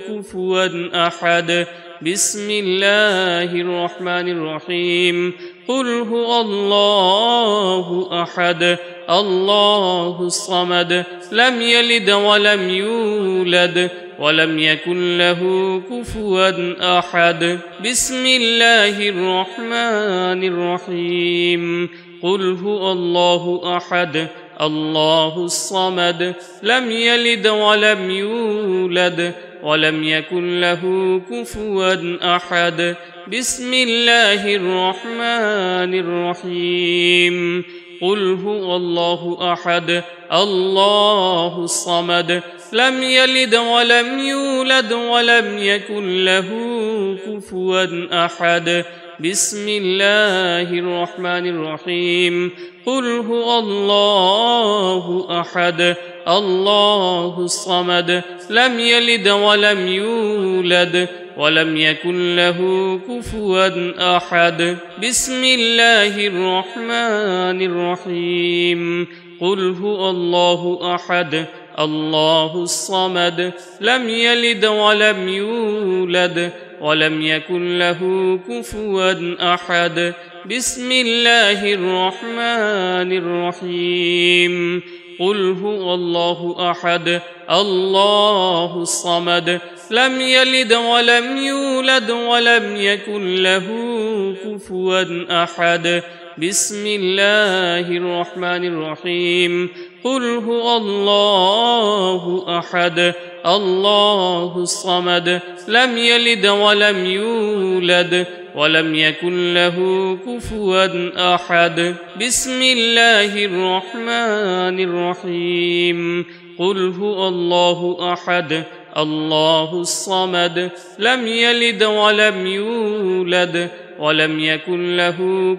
كفوا أحد بسم الله الرحمن الرحيم قل هو الله أحد الله الصمد لم يلد ولم يولد ولم يكن له كفوا أحد بسم الله الرحمن الرحيم قل هو الله أحد الله الصمد لم يلد ولم يولد ولم يكن له كفوا أحد بسم الله الرحمن الرحيم قل هو الله أحد الله الصمد لم يلد ولم يولد ولم يكن له كفوا أحد بسم الله الرحمن الرحيم قل هو الله أحد الله الصمد لم يلد ولم يولد ولم يكن له كفوا أحد بسم الله الرحمن الرحيم قل هو الله أحد الله الصمد لم يلد ولم يولد ولم يكن له كفوا أحد بسم الله الرحمن الرحيم قل هو الله أحد الله الصمد لم يلد ولم يولد ولم يكن له كفوا أحد بسم الله الرحمن الرحيم قل هو الله أحد الله الصمد لم يلد ولم يولد ولم يكن له كفوا أحد بسم الله الرحمن الرحيم قل هو الله أحد الله الصمد لم يلد ولم يولد ولم يكن له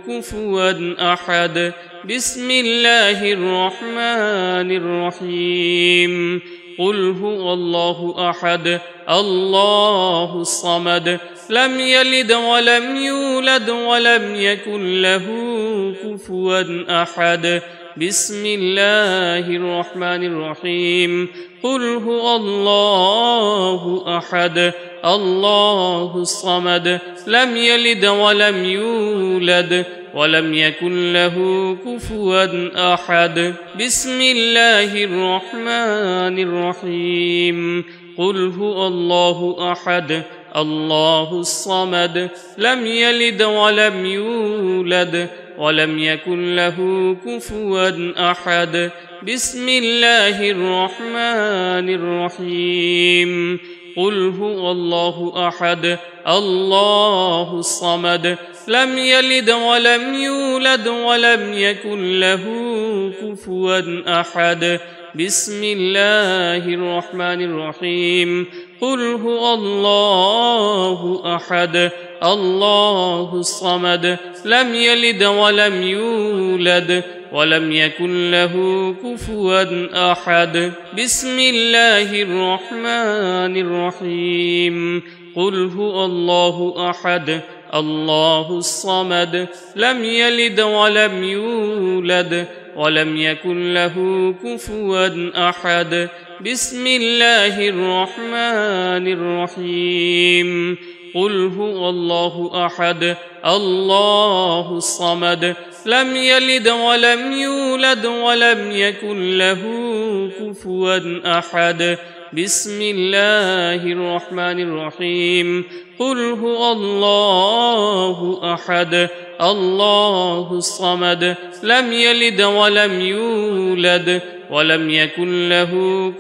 كفوا أحد بسم الله الرحمن الرحيم قل هو الله أحد الله الصمد لم يلد ولم يولد ولم يكن له كفوا أحد بسم الله الرحمن الرحيم قل هو الله أحد الله الصمد لم يلد ولم يولد ولم يكن له كفوا أحد بسم الله الرحمن الرحيم قل هو الله أحد الله الصمد لم يلد ولم يولد ولم يكن له كفوا أحد بسم الله الرحمن الرحيم قل هو الله أحد الله الصمد لم يلد ولم يولد ولم يكن له كفوا أحد بسم الله الرحمن الرحيم قل هو الله أحد الله الصمد لم يلد ولم يولد ولم يكن له كفوا أحد بسم الله الرحمن الرحيم قل هو الله أحد الله الصمد لم يلد ولم يولد ولم يكن له كفوا أحد بسم الله الرحمن الرحيم قل هو الله أحد الله الصمد لم يلد ولم يولد ولم يكن له كفوا أحد بسم الله الرحمن الرحيم قل هو الله أحد الله الصمد لم يلد ولم يولد ولم يكن له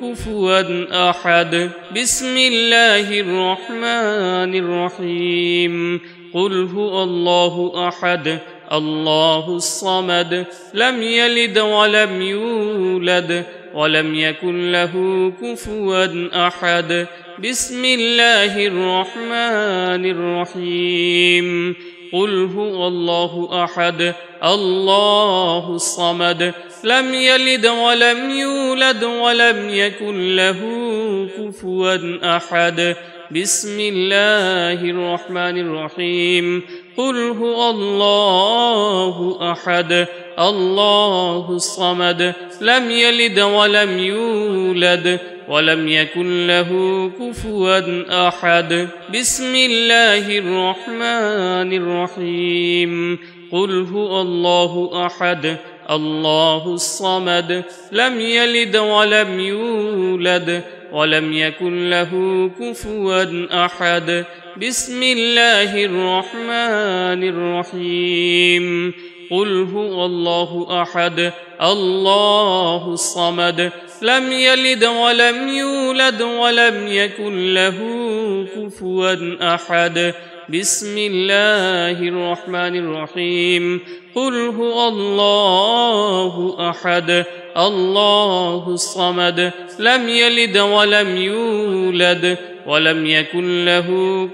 كفوا أحد بسم الله الرحمن الرحيم قل هو الله أحد الله الصمد لم يلد ولم يولد ولم يكن له كفوا أحد بسم الله الرحمن الرحيم قل هو الله أحد الله الصمد لم يلد ولم يولد ولم يكن له كفوا أحد بسم الله الرحمن الرحيم قل هو الله أحد الله الصمد لم يلد ولم يولد ولم يكن له كفوا أحد بسم الله الرحمن الرحيم قل هو الله أحد الله الصمد لم يلد ولم يولد ولم يكن له كفوا أحد بسم الله الرحمن الرحيم قل هو الله أحد الله الصمد لم يلد ولم يولد ولم يكن له كفوا أحد بسم الله الرحمن الرحيم قل هو الله أحد الله الصمد لم يلد ولم يولد ولم يكن له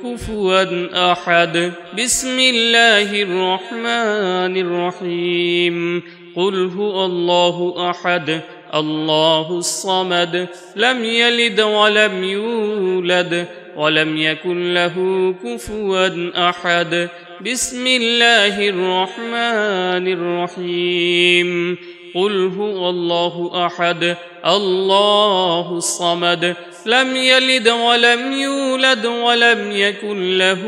كفوا أحد بسم الله الرحمن الرحيم قل هو الله أحد الله الصمد لم يلد ولم يولد ولم يكن له كفوا أحد بسم الله الرحمن الرحيم قل هو الله أحد الله الصمد لم يلد ولم يولد ولم يكن له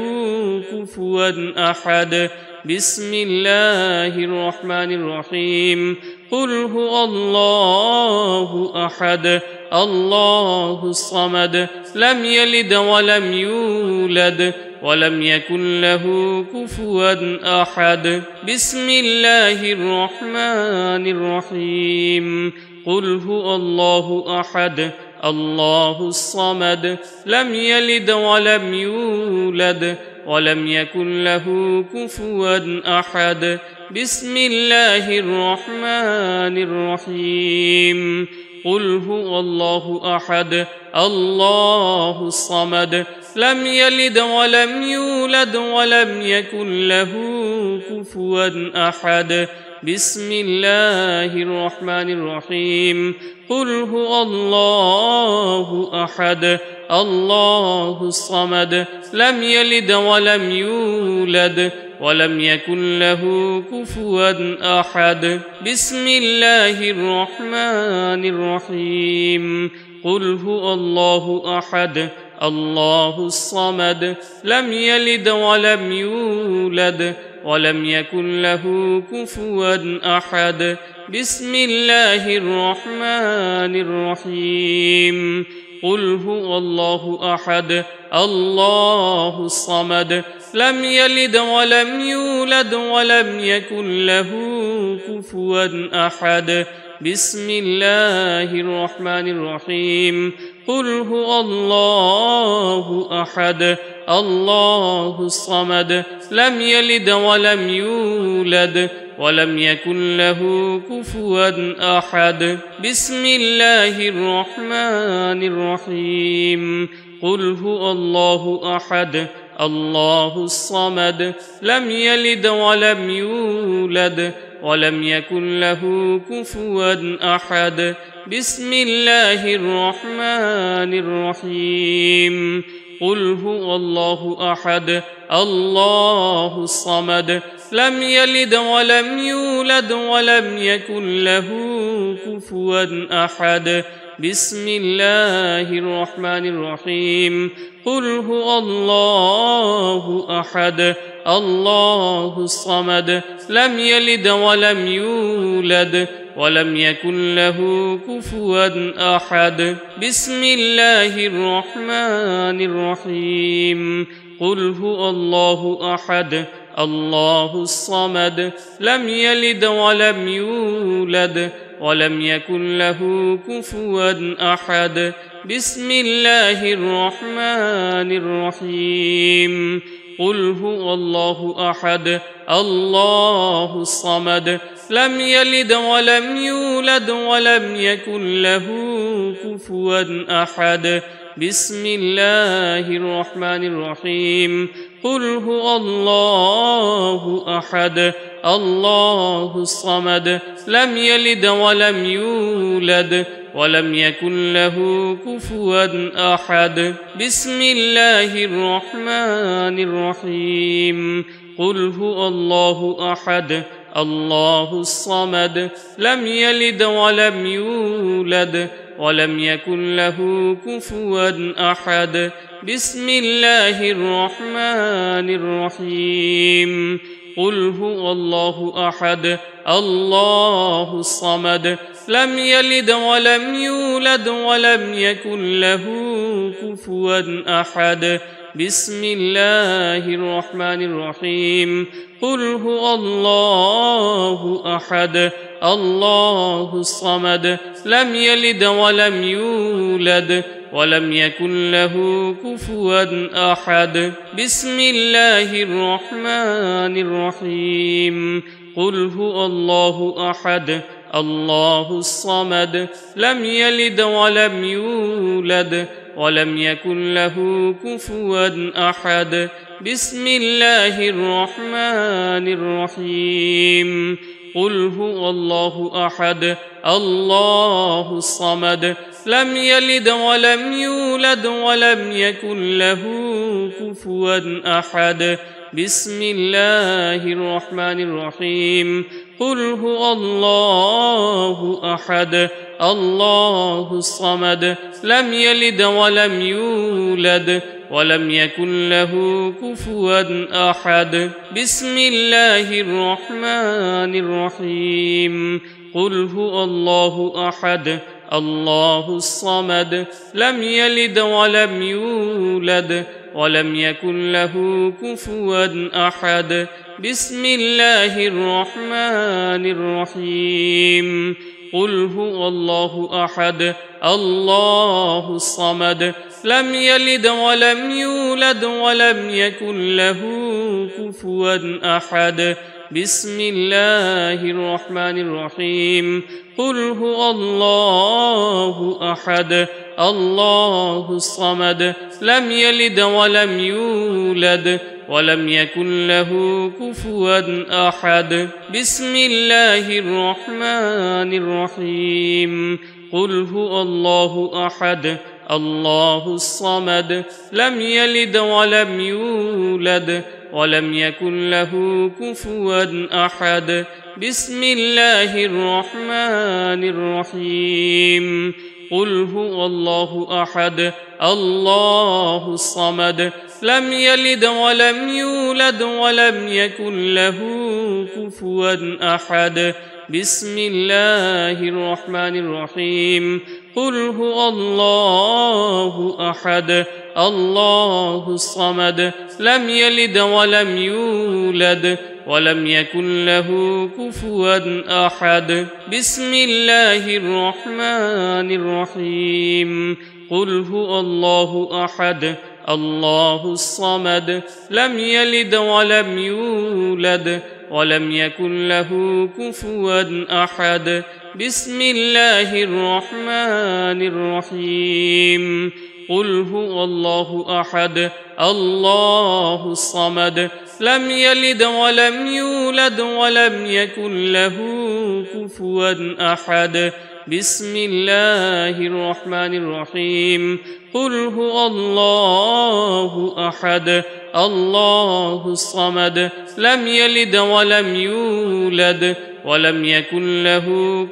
كفوا أحد بسم الله الرحمن الرحيم قل هو الله أحد الله الصمد لم يلد ولم يولد ولم يكن له كفوا أحد بسم الله الرحمن الرحيم قل هو الله أحد الله الصمد لم يلد ولم يولد ولم يكن له كفوا أحد بسم الله الرحمن الرحيم قل هو الله أحد الله الصمد لم يلد ولم يولد ولم يكن له كفوا أحد بسم الله الرحمن الرحيم قل هو الله أحد الله الصمد لم يلد ولم يولد ولم يكن له كفوا أحد بسم الله الرحمن الرحيم قل هو الله أحد الله الصمد لم يلد ولم يولد ولم يكن له كفوا أحد بسم الله الرحمن الرحيم قل هو الله أحد الله الصمد لم يلد ولم يولد ولم يكن له كفوا أحد بسم الله الرحمن الرحيم قل هو الله أحد الله الصمد لم يلد ولم يولد ولم يكن له كفوا أحد بسم الله الرحمن الرحيم قل هو الله أحد الله الصمد لم يلد ولم يولد ولم يكن له كفوا أحد بسم الله الرحمن الرحيم قل هو الله أحد الله الصمد لم يلد ولم يولد ولم يكن له كفوا أحد بسم الله الرحمن الرحيم قل هو الله أحد الله الصمد لم يلد ولم يولد ولم يكن له كفوا أحد بسم الله الرحمن الرحيم قل هو الله أحد الله الصمد لم يلد ولم يولد ولم يكن له كفوا أحد بسم الله الرحمن الرحيم قل هو الله أحد الله الصمد لم يلد ولم يولد ولم يكن له كفوا أحد بسم الله الرحمن الرحيم قل هو الله أحد الله الصمد لم يلد ولم يولد ولم يكن له كفوا أحد بسم الله الرحمن الرحيم قل هو الله أحد الله الصمد لم يلد ولم يولد ولم يكن له كفوا أحد بسم الله الرحمن الرحيم قل هو الله أحد الله الصمد لم يلد ولم يولد ولم يكن له كفوا أحد بسم الله الرحمن الرحيم قل هو الله أحد الله الصمد لم يلد ولم يولد ولم يكن له كفوا أحد بسم الله الرحمن الرحيم قل هو الله أحد الله الصمد لم يلد ولم يولد ولم يكن له كفوا أحد بسم الله الرحمن الرحيم قل هو الله أحد الله الصمد لم يلد ولم يولد ولم يكن له كفوا أحد بسم الله الرحمن الرحيم قل هو الله أحد الله الصمد لم يلد ولم يولد ولم يكن له كفوا أحد بسم الله الرحمن الرحيم قل هو الله أحد الله الصمد لم يلد ولم يولد ولم يكن له كفوا أحد بسم الله الرحمن الرحيم قل هو الله أحد الله الصمد لم يلد ولم يولد ولم يكن له كفوا أحد بسم الله الرحمن الرحيم قل هو الله أحد الله الصمد لم يلد ولم يولد ولم يكن له كفوا أحد بسم الله الرحمن الرحيم قل هو الله أحد الله الصمد لم يلد ولم يولد ولم يكن له كفوا أحد بسم الله الرحمن الرحيم قل هو الله أحد الله الصمد لم يلد ولم يولد ولم يكن له كفوا أحد بسم الله الرحمن الرحيم قل هو الله أحد الله الصمد لم يلد ولم يولد ولم يكن له كفوا أحد بسم الله الرحمن الرحيم قل هو الله أحد الله الصمد لم يلد ولم يولد ولم يكن له كفوا أحد بسم الله الرحمن الرحيم قل هو الله أحد الله الصمد لم يلد ولم يولد ولم يكن له كفوا أحد بسم الله الرحمن الرحيم قل هو الله أحد الله الصمد لم يلد ولم يولد ولم يكن له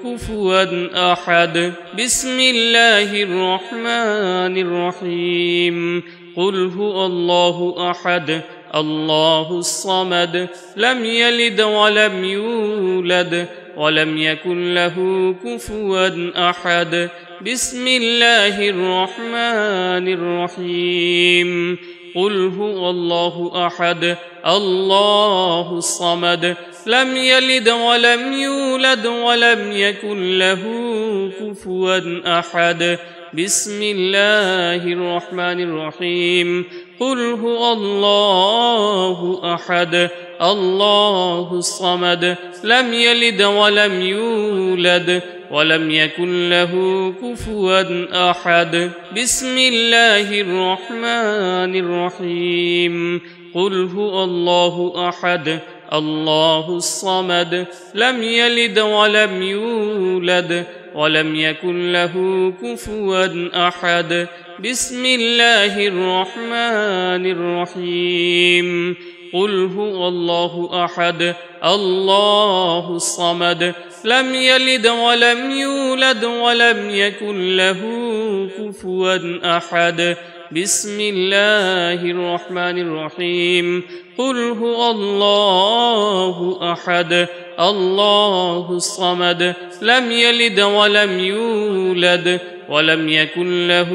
كفوا أحد بسم الله الرحمن الرحيم قل هو الله أحد الله الصمد لم يلد ولم يولد ولم يكن له كفوا أحد بسم الله الرحمن الرحيم قل هو الله أحد الله الصمد لم يلد ولم يولد ولم يكن له كفوا أحد بسم الله الرحمن الرحيم قل هو الله أحد الله الصمد لم يلد ولم يولد ولم يكن له كفوا أحد بسم الله الرحمن الرحيم قل هو الله أحد الله الصمد لم يلد ولم يولد ولم يكن له كفوا أحد بسم الله الرحمن الرحيم قل هو الله أحد الله الصمد لم يلد ولم يولد ولم يكن له كفوا أحد بسم الله الرحمن الرحيم قل هو الله أحد الله الصمد لم يلد ولم يولد ولم يكن له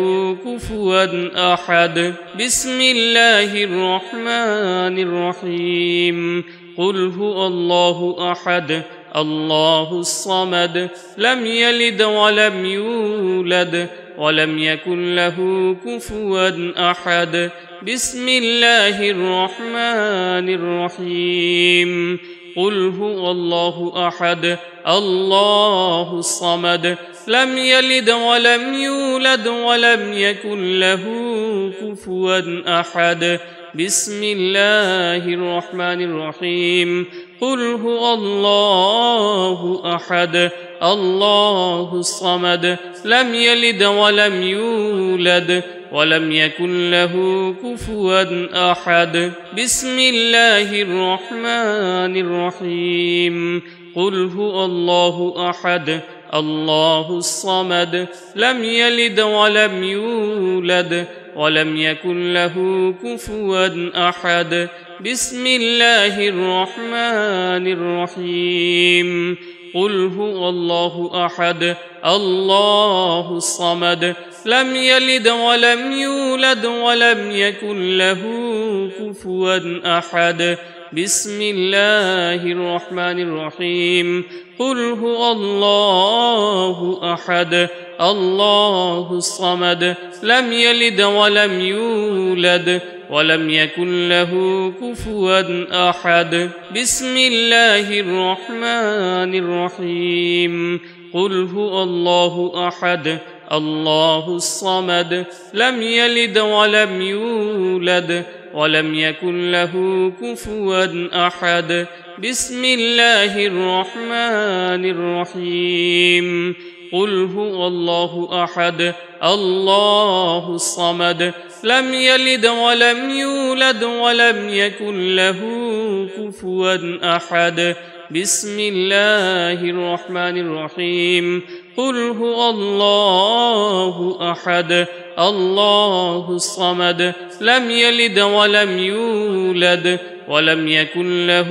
كفوا أحد بسم الله الرحمن الرحيم قل هو الله أحد الله الصمد لم يلد ولم يولد ولم يكن له كفوا أحد بسم الله الرحمن الرحيم قل هو الله أحد الله الصمد لم يلد ولم يولد ولم يكن له كفوا أحد بسم الله الرحمن الرحيم قل هو الله أحد الله الصمد لم يلد ولم يولد ولم يكن له كفوا أحد بسم الله الرحمن الرحيم قل هو الله أحد الله الصمد لم يلد ولم يولد ولم يكن له كفوا أحد بسم الله الرحمن الرحيم قل هو الله أحد الله الصمد لم يلد ولم يولد ولم يكن له كفوا أحد بسم الله الرحمن الرحيم قل هو الله أحد الله الصمد لم يلد ولم يولد ولم يكن له كفوا أحد بسم الله الرحمن الرحيم قل هو الله أحد الله الصمد لم يلد ولم يولد ولم يكن له كفوا أحد بسم الله الرحمن الرحيم قل هو الله أحد الله الصمد لم يلد ولم يولد ولم يكن له كفوا أحد بسم الله الرحمن الرحيم قل هو الله أحد الله الصمد لم يلد ولم يولد ولم يكن له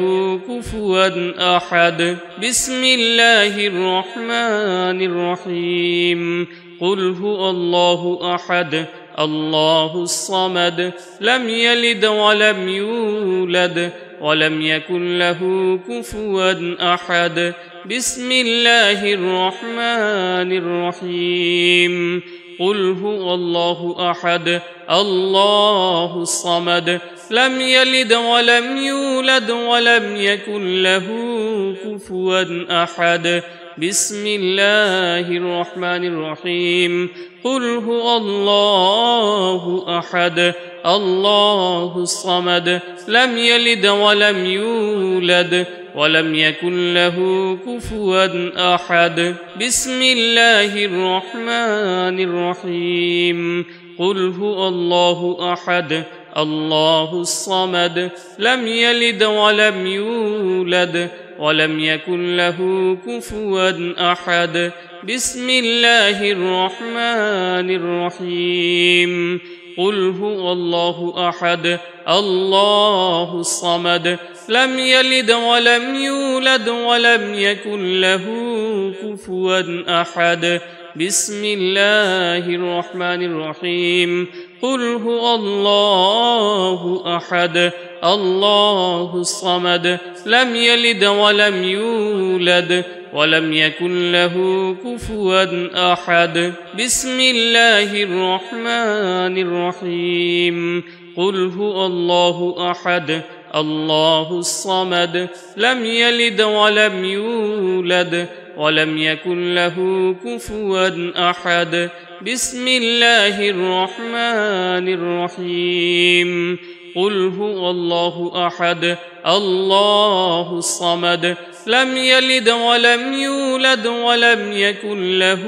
كفوا أحد بسم الله الرحمن الرحيم قل هو الله أحد الله الصمد لم يلد ولم يولد ولم يكن له كفوا أحد بسم الله الرحمن الرحيم قل هو الله أحد الله الصمد لم يلد ولم يولد ولم يكن له كفوا أحد بسم الله الرحمن الرحيم قل هو الله أحد الله الصمد لم يلد ولم يولد ولم يكن له كفوا أحد بسم الله الرحمن الرحيم قل هو الله أحد الله الصمد لم يلد ولم يولد ولم يكن له كفوا أحد بسم الله الرحمن الرحيم قل هو الله أحد الله الصمد لم يلد ولم يولد ولم يكن له كفوا أحد بسم الله الرحمن الرحيم قل هو الله أحد الله الصمد لم يلد ولم يولد ولم يكن له كفوا أحد بسم الله الرحمن الرحيم قل هو الله أحد الله الصمد لم يلد ولم يولد ولم يكن له كفوا أحد بسم الله الرحمن الرحيم قل هو الله أحد الله الصمد لم يلد ولم يولد ولم يكن له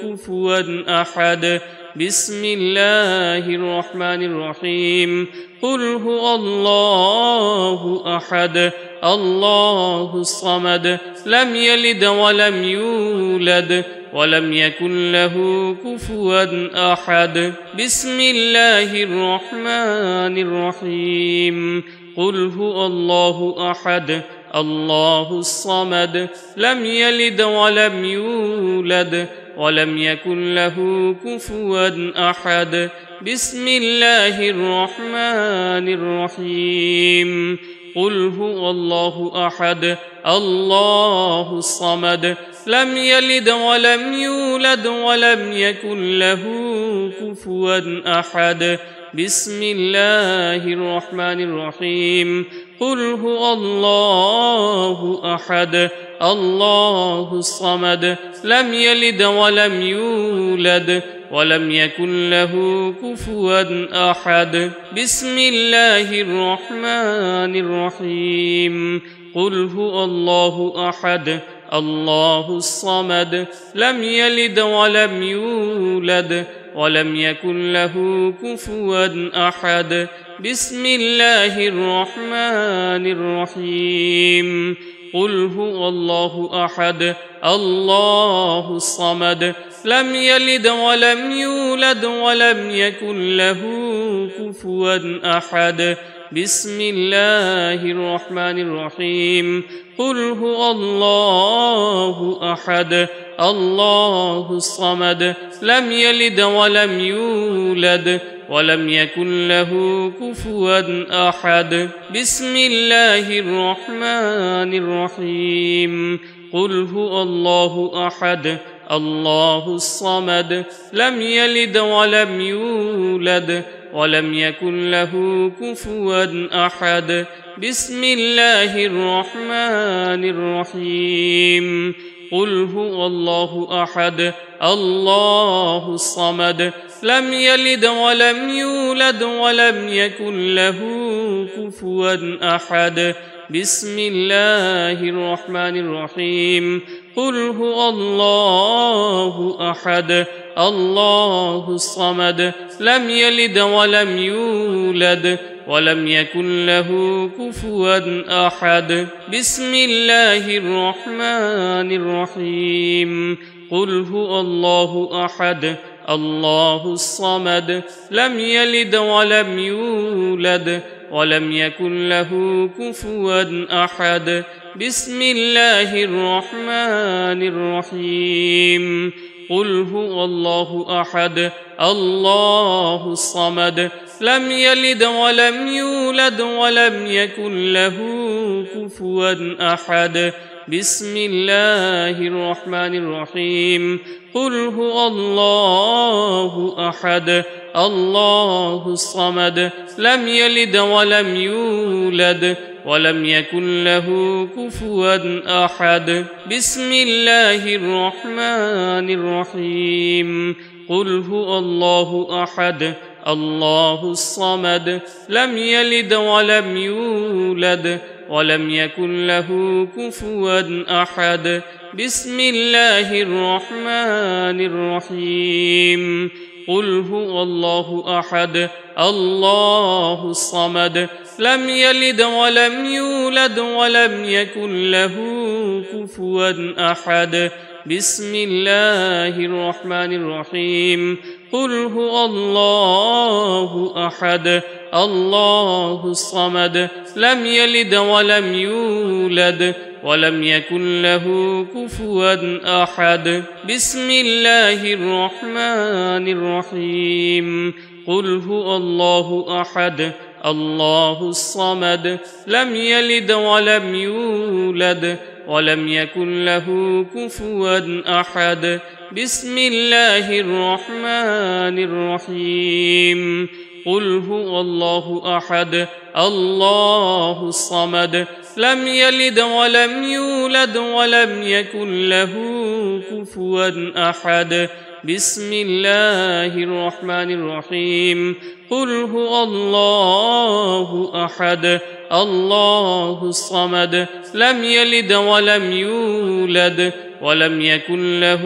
كفوا أحد بسم الله الرحمن الرحيم قل هو الله أحد الله الصمد لم يلد ولم يولد ولم يكن له كفوا أحد بسم الله الرحمن الرحيم قل هو الله أحد الله الصمد لم يلد ولم يولد ولم يكن له كفوا أحد بسم الله الرحمن الرحيم قل هو الله أحد الله الصمد لم يلد ولم يولد ولم يكن له كفوا أحد بسم الله الرحمن الرحيم قل هو الله أحد الله الصمد لم يلد ولم يولد ولم يكن له كفوا أحد بسم الله الرحمن الرحيم قل هو الله أحد الله الصمد لم يلد ولم يولد ولم يكن له كفوا أحد بسم الله الرحمن الرحيم قل هو الله أحد الله الصمد لم يلد ولم يولد ولم يكن له كفوا أحد بسم الله الرحمن الرحيم قل هو الله أحد الله الصمد لم يلد ولم يولد ولم يكن له كفوا أحد بسم الله الرحمن الرحيم قل هو الله أحد الله الصمد لم يلد ولم يولد ولم يكن له كفوا أحد بسم الله الرحمن الرحيم قل هو الله أحد الله الصمد لم يلد ولم يولد ولم يكن له كفوا أحد بسم الله الرحمن الرحيم قل هو الله أحد الله الصمد لم يلد ولم يولد ولم يكن له كفوا أحد بسم الله الرحمن الرحيم قل هو الله أحد الله الصمد لم يلد ولم يولد ولم يكن له كفوا أحد بسم الله الرحمن الرحيم قل هو الله أحد الله الصمد لم يلد ولم يولد ولم يكن له كفوا أحد بسم الله الرحمن الرحيم قل هو الله أحد الله الصمد لم يلد ولم يولد ولم يكن له كفوا أحد بسم الله الرحمن الرحيم قل هو الله أحد الله الصمد لم يلد ولم يولد ولم يكن له كفوا أحد بسم الله الرحمن الرحيم قل هو الله أحد الله الصمد لم يلد ولم يولد ولم يكن له كفوا أحد بسم الله الرحمن الرحيم قل هو الله أحد الله الصمد لم يلد ولم يولد ولم يكن له كفوا أحد بسم الله الرحمن الرحيم قل هو الله أحد الله الصمد لم يلد ولم يولد ولم يكن له كفوا أحد بسم الله الرحمن الرحيم قل هو الله أحد الله الصمد لم يلد ولم يولد ولم يكن له كفوا أحد بسم الله الرحمن الرحيم قل هو الله أحد الله الصمد لم يلد ولم يولد ولم يكن له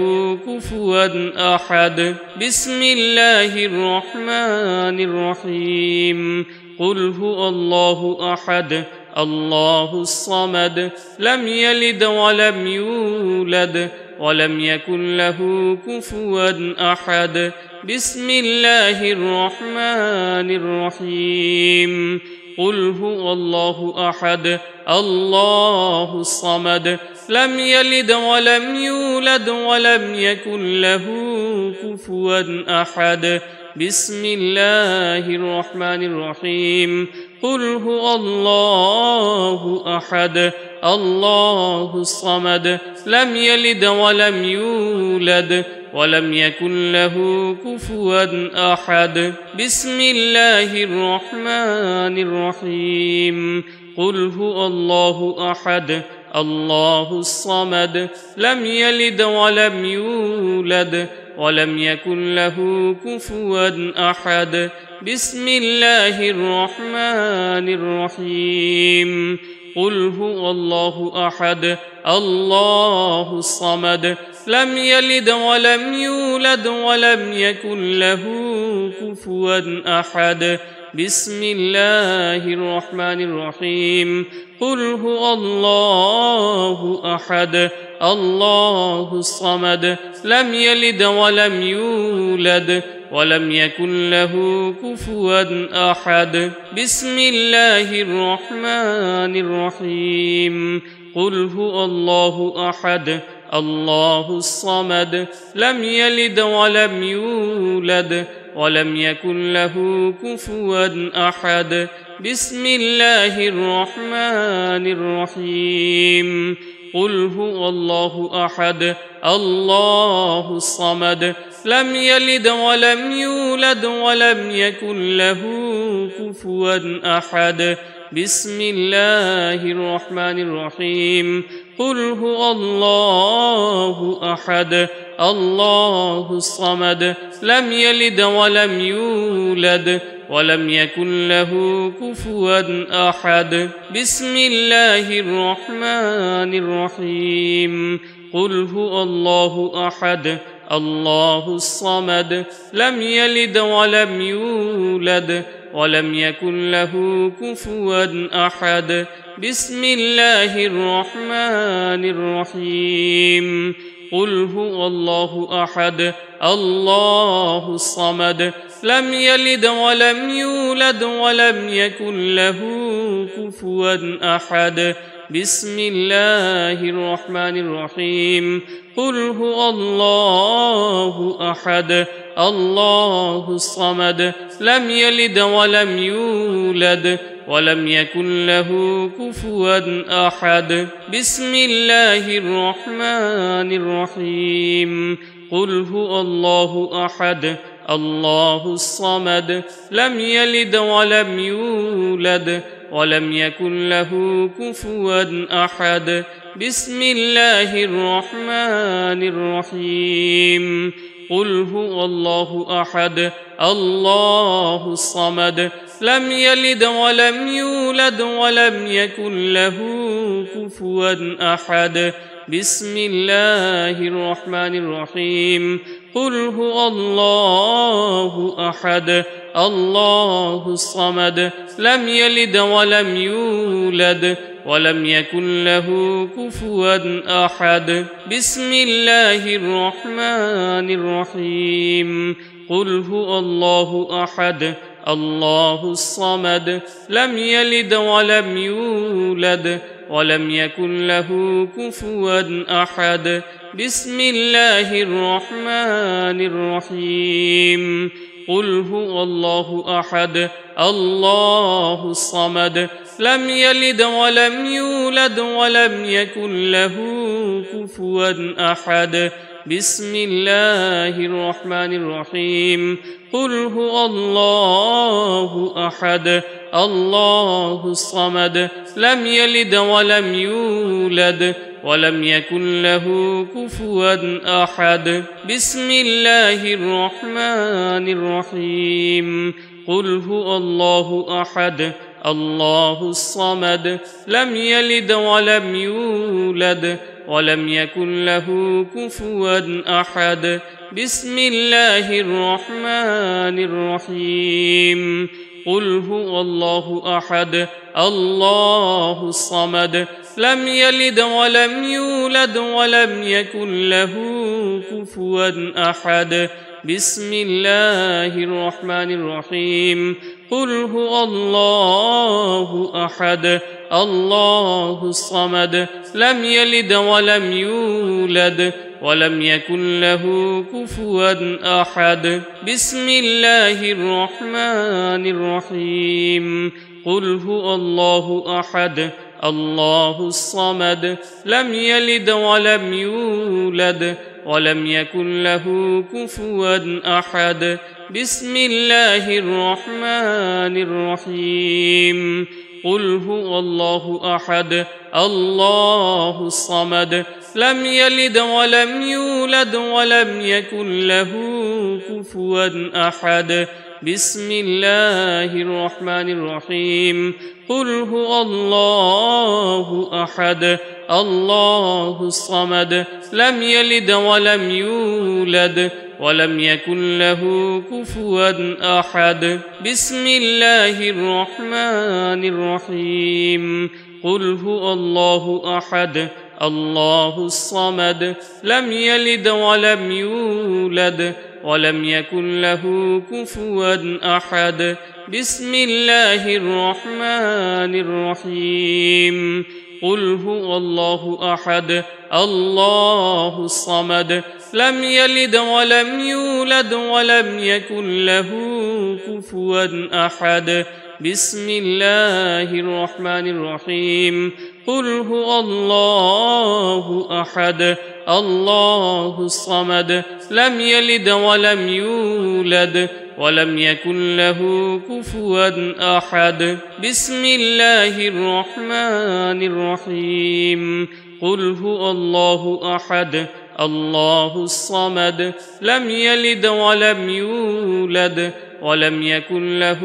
كفوا أحد بسم الله الرحمن الرحيم قل هو الله أحد الله الصمد لم يلد ولم يولد ولم يكن له كفوا أحد بسم الله الرحمن الرحيم قل هو الله أحد الله الصمد لم يلد ولم يولد ولم يكن له كفوا أحد بسم الله الرحمن الرحيم قل هو الله أحد الله الصمد لم يلد ولم يولد ولم يكن له كفوا أحد بسم الله الرحمن الرحيم قل هو الله أحد الله الصمد لم يلد ولم يولد ولم يكن له كفوا أحد بسم الله الرحمن الرحيم قل هو الله أحد الله الصمد لم يلد ولم يولد ولم يكن له كفوا أحد بسم الله الرحمن الرحيم قل هو الله أحد الله الصمد لم يلد ولم يولد ولم يكن له كفوا أحد بسم الله الرحمن الرحيم قل هو الله أحد الله الصمد لم يلد ولم يولد ولم يكن له كفوا أحد بسم الله الرحمن الرحيم قل هو الله أحد الله الصمد لم يلد ولم يولد ولم يكن له كفوا أحد بسم الله الرحمن الرحيم قل هو الله أحد الله الصمد لم يلد ولم يولد ولم يكن له كفوا أحد بسم الله الرحمن الرحيم قل هو الله أحد الله الصمد لم يلد ولم يولد ولم يكن له كفوا أحد بسم الله الرحمن الرحيم قل هو الله أحد الله الصمد لم يلد ولم يولد ولم يكن له كفوا أحد بسم الله الرحمن الرحيم قل هو الله أحد الله الصمد لم يلد ولم يولد ولم يكن له كفوا أحد بسم الله الرحمن الرحيم قل هو الله أحد الله الصمد لم يلد ولم يولد ولم يكن له كفوا أحد بسم الله الرحمن الرحيم قل هو الله أحد الله الصمد لم يلد ولم يولد ولم يكن له كفوا أحد بسم الله الرحمن الرحيم قل هو الله أحد الله الصمد لم يلد ولم يولد ولم يكن له كفوا أحد بسم الله الرحمن الرحيم قل هو الله أحد الله الصمد لم يلد ولم يولد ولم يكن له كفوا أحد بسم الله الرحمن الرحيم قل هو الله أحد الله الصمد لم يلد ولم يولد ولم يكن له كفوا أحد بسم الله الرحمن الرحيم قل هو الله أحد الله الصمد لم يلد ولم يولد ولم يكن له كفوا أحد بسم الله الرحمن الرحيم قل هو الله أحد الله الصمد لم يلد ولم يولد ولم يكن له كفوا أحد بسم الله الرحمن الرحيم قل هو الله أحد الله الصمد لم يلد ولم يولد ولم يكن له كفوا أحد بسم الله الرحمن الرحيم قل هو الله أحد الله الصمد لم يلد ولم يولد ولم يكن له كفوا أحد بسم الله الرحمن الرحيم قل هو الله أحد الله الصمد لم يلد ولم يولد ولم يكن له كفوا أحد بسم الله الرحمن الرحيم قل هو الله أحد الله الصمد لم يلد ولم يولد ولم يكن له كفوا أحد بسم الله الرحمن الرحيم قل هو الله أحد الله الصمد لم يلد ولم يولد ولم يكن له كفوا أحد بسم الله الرحمن الرحيم قل هو الله أحد الله الصمد لم يلد ولم يولد ولم يكن له كفوا أحد بسم الله الرحمن الرحيم قل هو الله أحد الله الصمد لم يلد ولم يولد ولم يكن له كفوا أحد بسم الله الرحمن الرحيم قل هو الله أحد الله الصمد لم يلد ولم يولد ولم يكن له كفوا أحد بسم الله الرحمن الرحيم قل هو الله أحد الله الصمد لم يلد ولم يولد ولم يكن له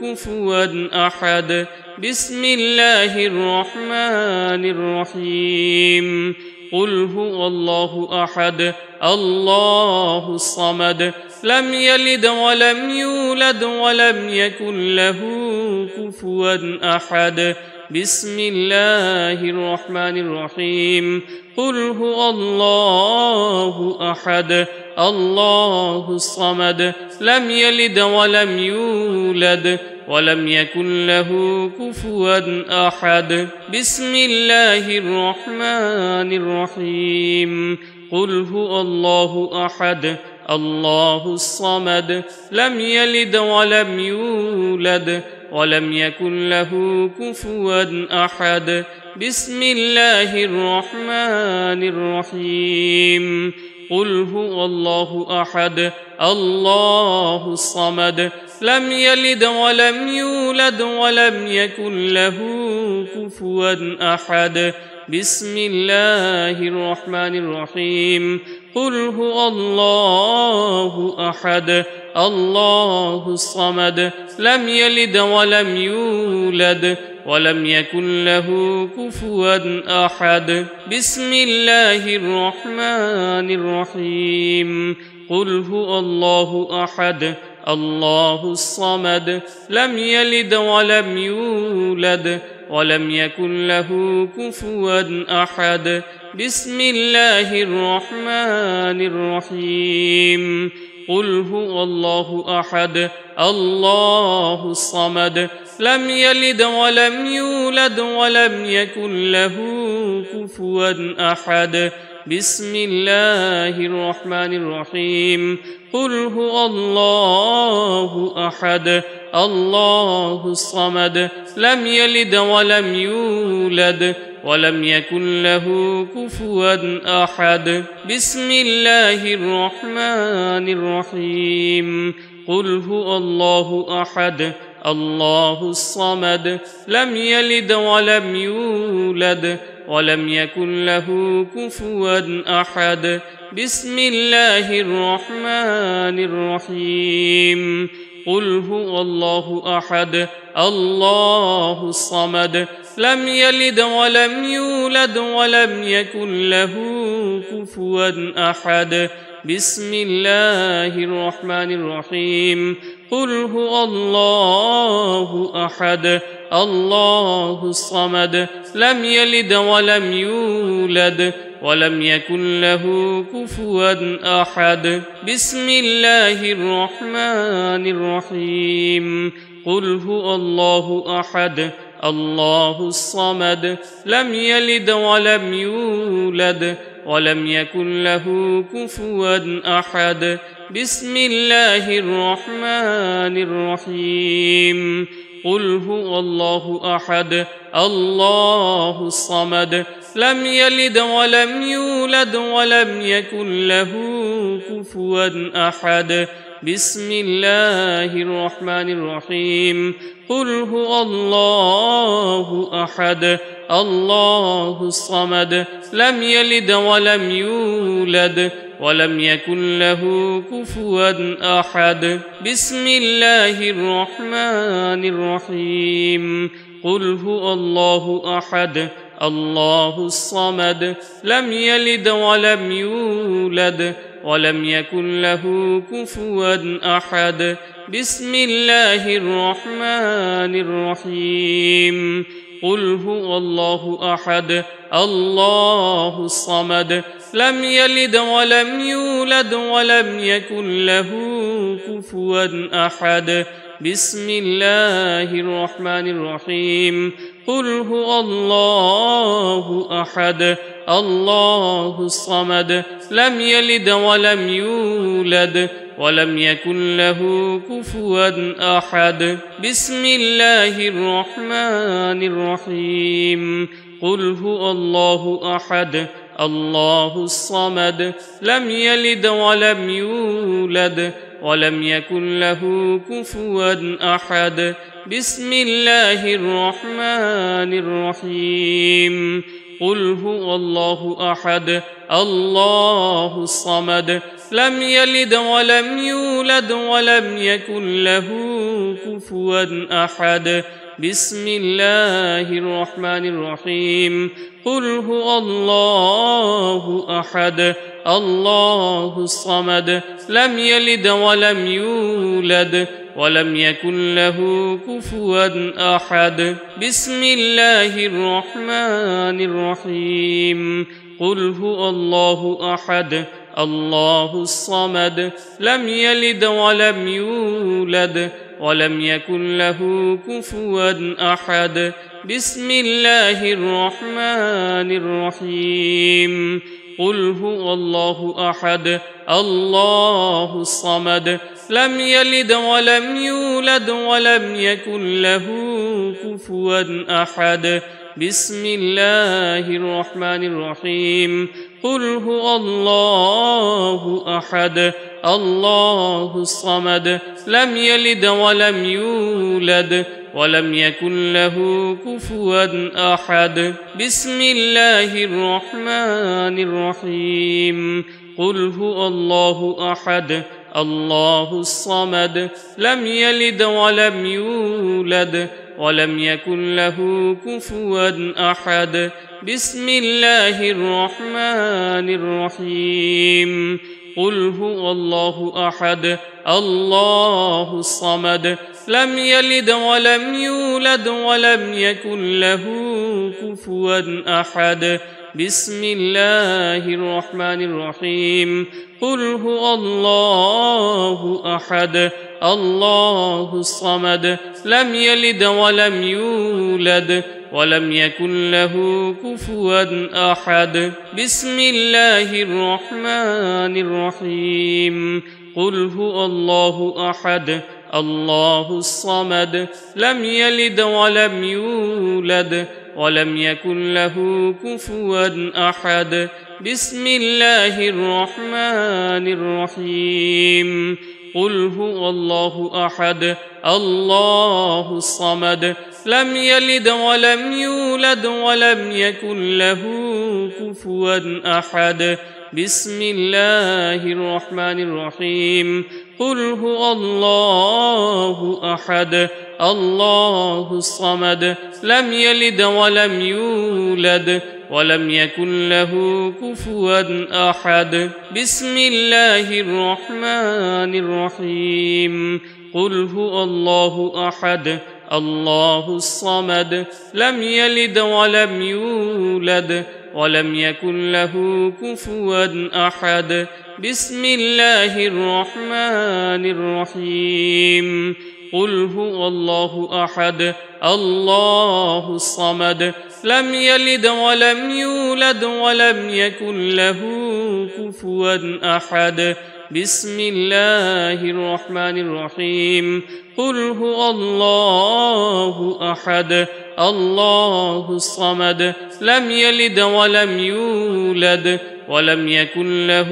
كفوا أحد بسم الله الرحمن الرحيم قل هو الله أحد الله الصمد لم يلد ولم يولد ولم يكن له كفوا أحد بسم الله الرحمن الرحيم قل هو الله أحد الله الصمد لم يلد ولم يولد ولم يكن له كفوا أحد بسم الله الرحمن الرحيم قل هو الله أحد الله الصمد لم يلد ولم يولد ولم يكن له كفوا أحد بسم الله الرحمن الرحيم قل هو الله أحد الله الصمد لم يلد ولم يولد ولم يكن له كفوا أحد بسم الله الرحمن الرحيم قل هو الله أحد الله الصمد لم يلد ولم يولد ولم يكن له كفوا أحد بسم الله الرحمن الرحيم قل هو الله أحد الله الصمد لم يلد ولم يولد ولم يكن له كفوا أحد بسم الله الرحمن الرحيم قل هو الله أحد الله الصمد لم يلد ولم يولد ولم يكن له كفوا أحد بسم الله الرحمن الرحيم قل هو الله أحد الله الصمد لم يلد ولم يولد ولم يكن له كفوا أحد بسم الله الرحمن الرحيم قل هو الله أحد الله الصمد لم يلد ولم يولد ولم يكن له كفوا أحد بسم الله الرحمن الرحيم قل هو الله أحد الله الصمد لم يلد ولم يولد ولم يكن له كفوا أحد بسم الله الرحمن الرحيم قل هو الله أحد الله الصمد لم يلد ولم يولد ولم يكن له كفوا أحد بسم الله الرحمن الرحيم قل هو الله أحد الله الصمد لم يلد ولم يولد ولم يكن له كفوا أحد بسم الله الرحمن الرحيم قل هو الله أحد الله الصمد لم يلد ولم يولد ولم يكن له كفوا أحد بسم الله الرحمن الرحيم قل هو الله أحد الله الصمد لم يلد ولم يولد ولم يكن له كفوا أحد بسم الله الرحمن الرحيم قل هو الله أحد الله الصمد لم يلد ولم يولد ولم يكن له كفوا أحد بسم الله الرحمن الرحيم قل هو الله أحد الله الصمد لم يلد ولم يولد ولم يكن له كفوا أحد بسم الله الرحمن الرحيم قل هو الله أحد الله الصمد لم يلد ولم يولد ولم يكن له كفوا أحد بسم الله الرحمن الرحيم قل هو الله أحد الله الصمد لم يلد ولم يولد ولم يكن له كفوا أحد بسم الله الرحمن الرحيم قل هو الله أحد الله الصمد لم يلد ولم يولد ولم يكن له كفوا أحد بسم الله الرحمن الرحيم قل هو الله أحد الله الصمد لم يلد ولم يولد ولم يكن له كفوا أحد بسم الله الرحمن الرحيم قل هو الله أحد الله الصمد لم يلد ولم يولد ولم يكن له كفوا أحد بسم الله الرحمن الرحيم قل هو الله أحد الله الصمد لم يلد ولم يولد ولم يكن له كفوا أحد بسم الله الرحمن الرحيم قل هو الله أحد الله الصمد لم يلد ولم يولد ولم يكن له كفوا أحد بسم الله الرحمن الرحيم قل هو الله أحد الله الصمد لم يلد ولم يولد ولم يكن له كفوا أحد بسم الله الرحمن الرحيم قل هو الله أحد الله الصمد لم يلد ولم يولد ولم يكن له كفوا أحد بسم الله الرحمن الرحيم قل هو الله أحد الله الصمد لم يلد ولم يولد ولم يكن له كفوا أحد بسم الله الرحمن الرحيم قل هو الله أحد الله الصمد لم يلد ولم يولد ولم يكن له كفوا أحد بسم الله الرحمن الرحيم قل هو الله أحد الله الصمد لم يلد ولم يولد ولم يكن له كفوا أحد بسم الله الرحمن الرحيم قل هو الله أحد الله الصمد لم يلد ولم يولد ولم يكن له كفوا أحد بسم الله الرحمن الرحيم قل هو الله أحد الله الصمد لم يلد ولم يولد ولم يكن له كفوا أحد بسم الله الرحمن الرحيم قل هو الله أحد الله الصمد لم يلد ولم يولد ولم يكن له كفوا أحد بسم الله الرحمن الرحيم قل هو الله أحد الله الصمد لم يلد ولم يولد ولم يكن له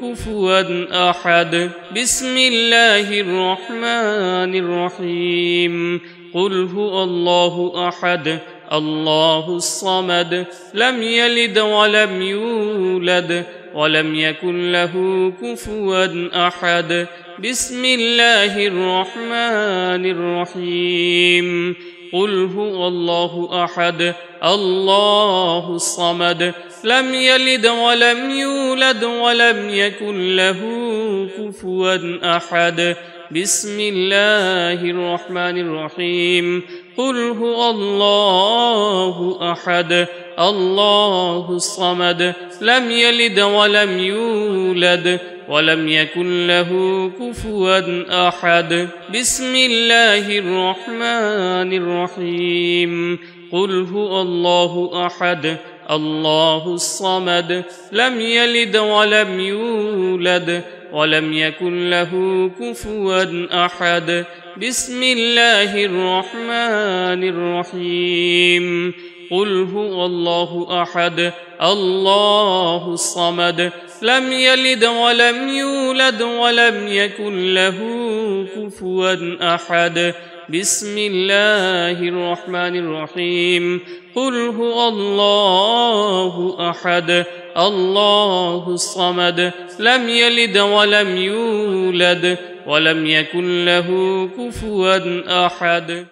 كفوا أحد بسم الله الرحمن الرحيم قل هو الله أحد الله الصمد لم يلد ولم يولد ولم يكن له كفوا أحد بسم الله الرحمن الرحيم قل هو الله أحد الله الصمد لم يلد ولم يولد ولم يكن له كفوا أحد بسم الله الرحمن الرحيم قل هو الله أحد الله الصمد لم يلد ولم يولد ولم يكن له كفوا أحد بسم الله الرحمن الرحيم قل هو الله أحد الله الصمد لم يلد ولم يولد ولم يكن له كفوا أحد بسم الله الرحمن الرحيم قل هو الله أحد الله الصمد لم يلد ولم يولد ولم يكن له كفوا أحد بسم الله الرحمن الرحيم قل هو الله أحد الله الصمد لم يلد ولم يولد ولم يكن له كفوا أحد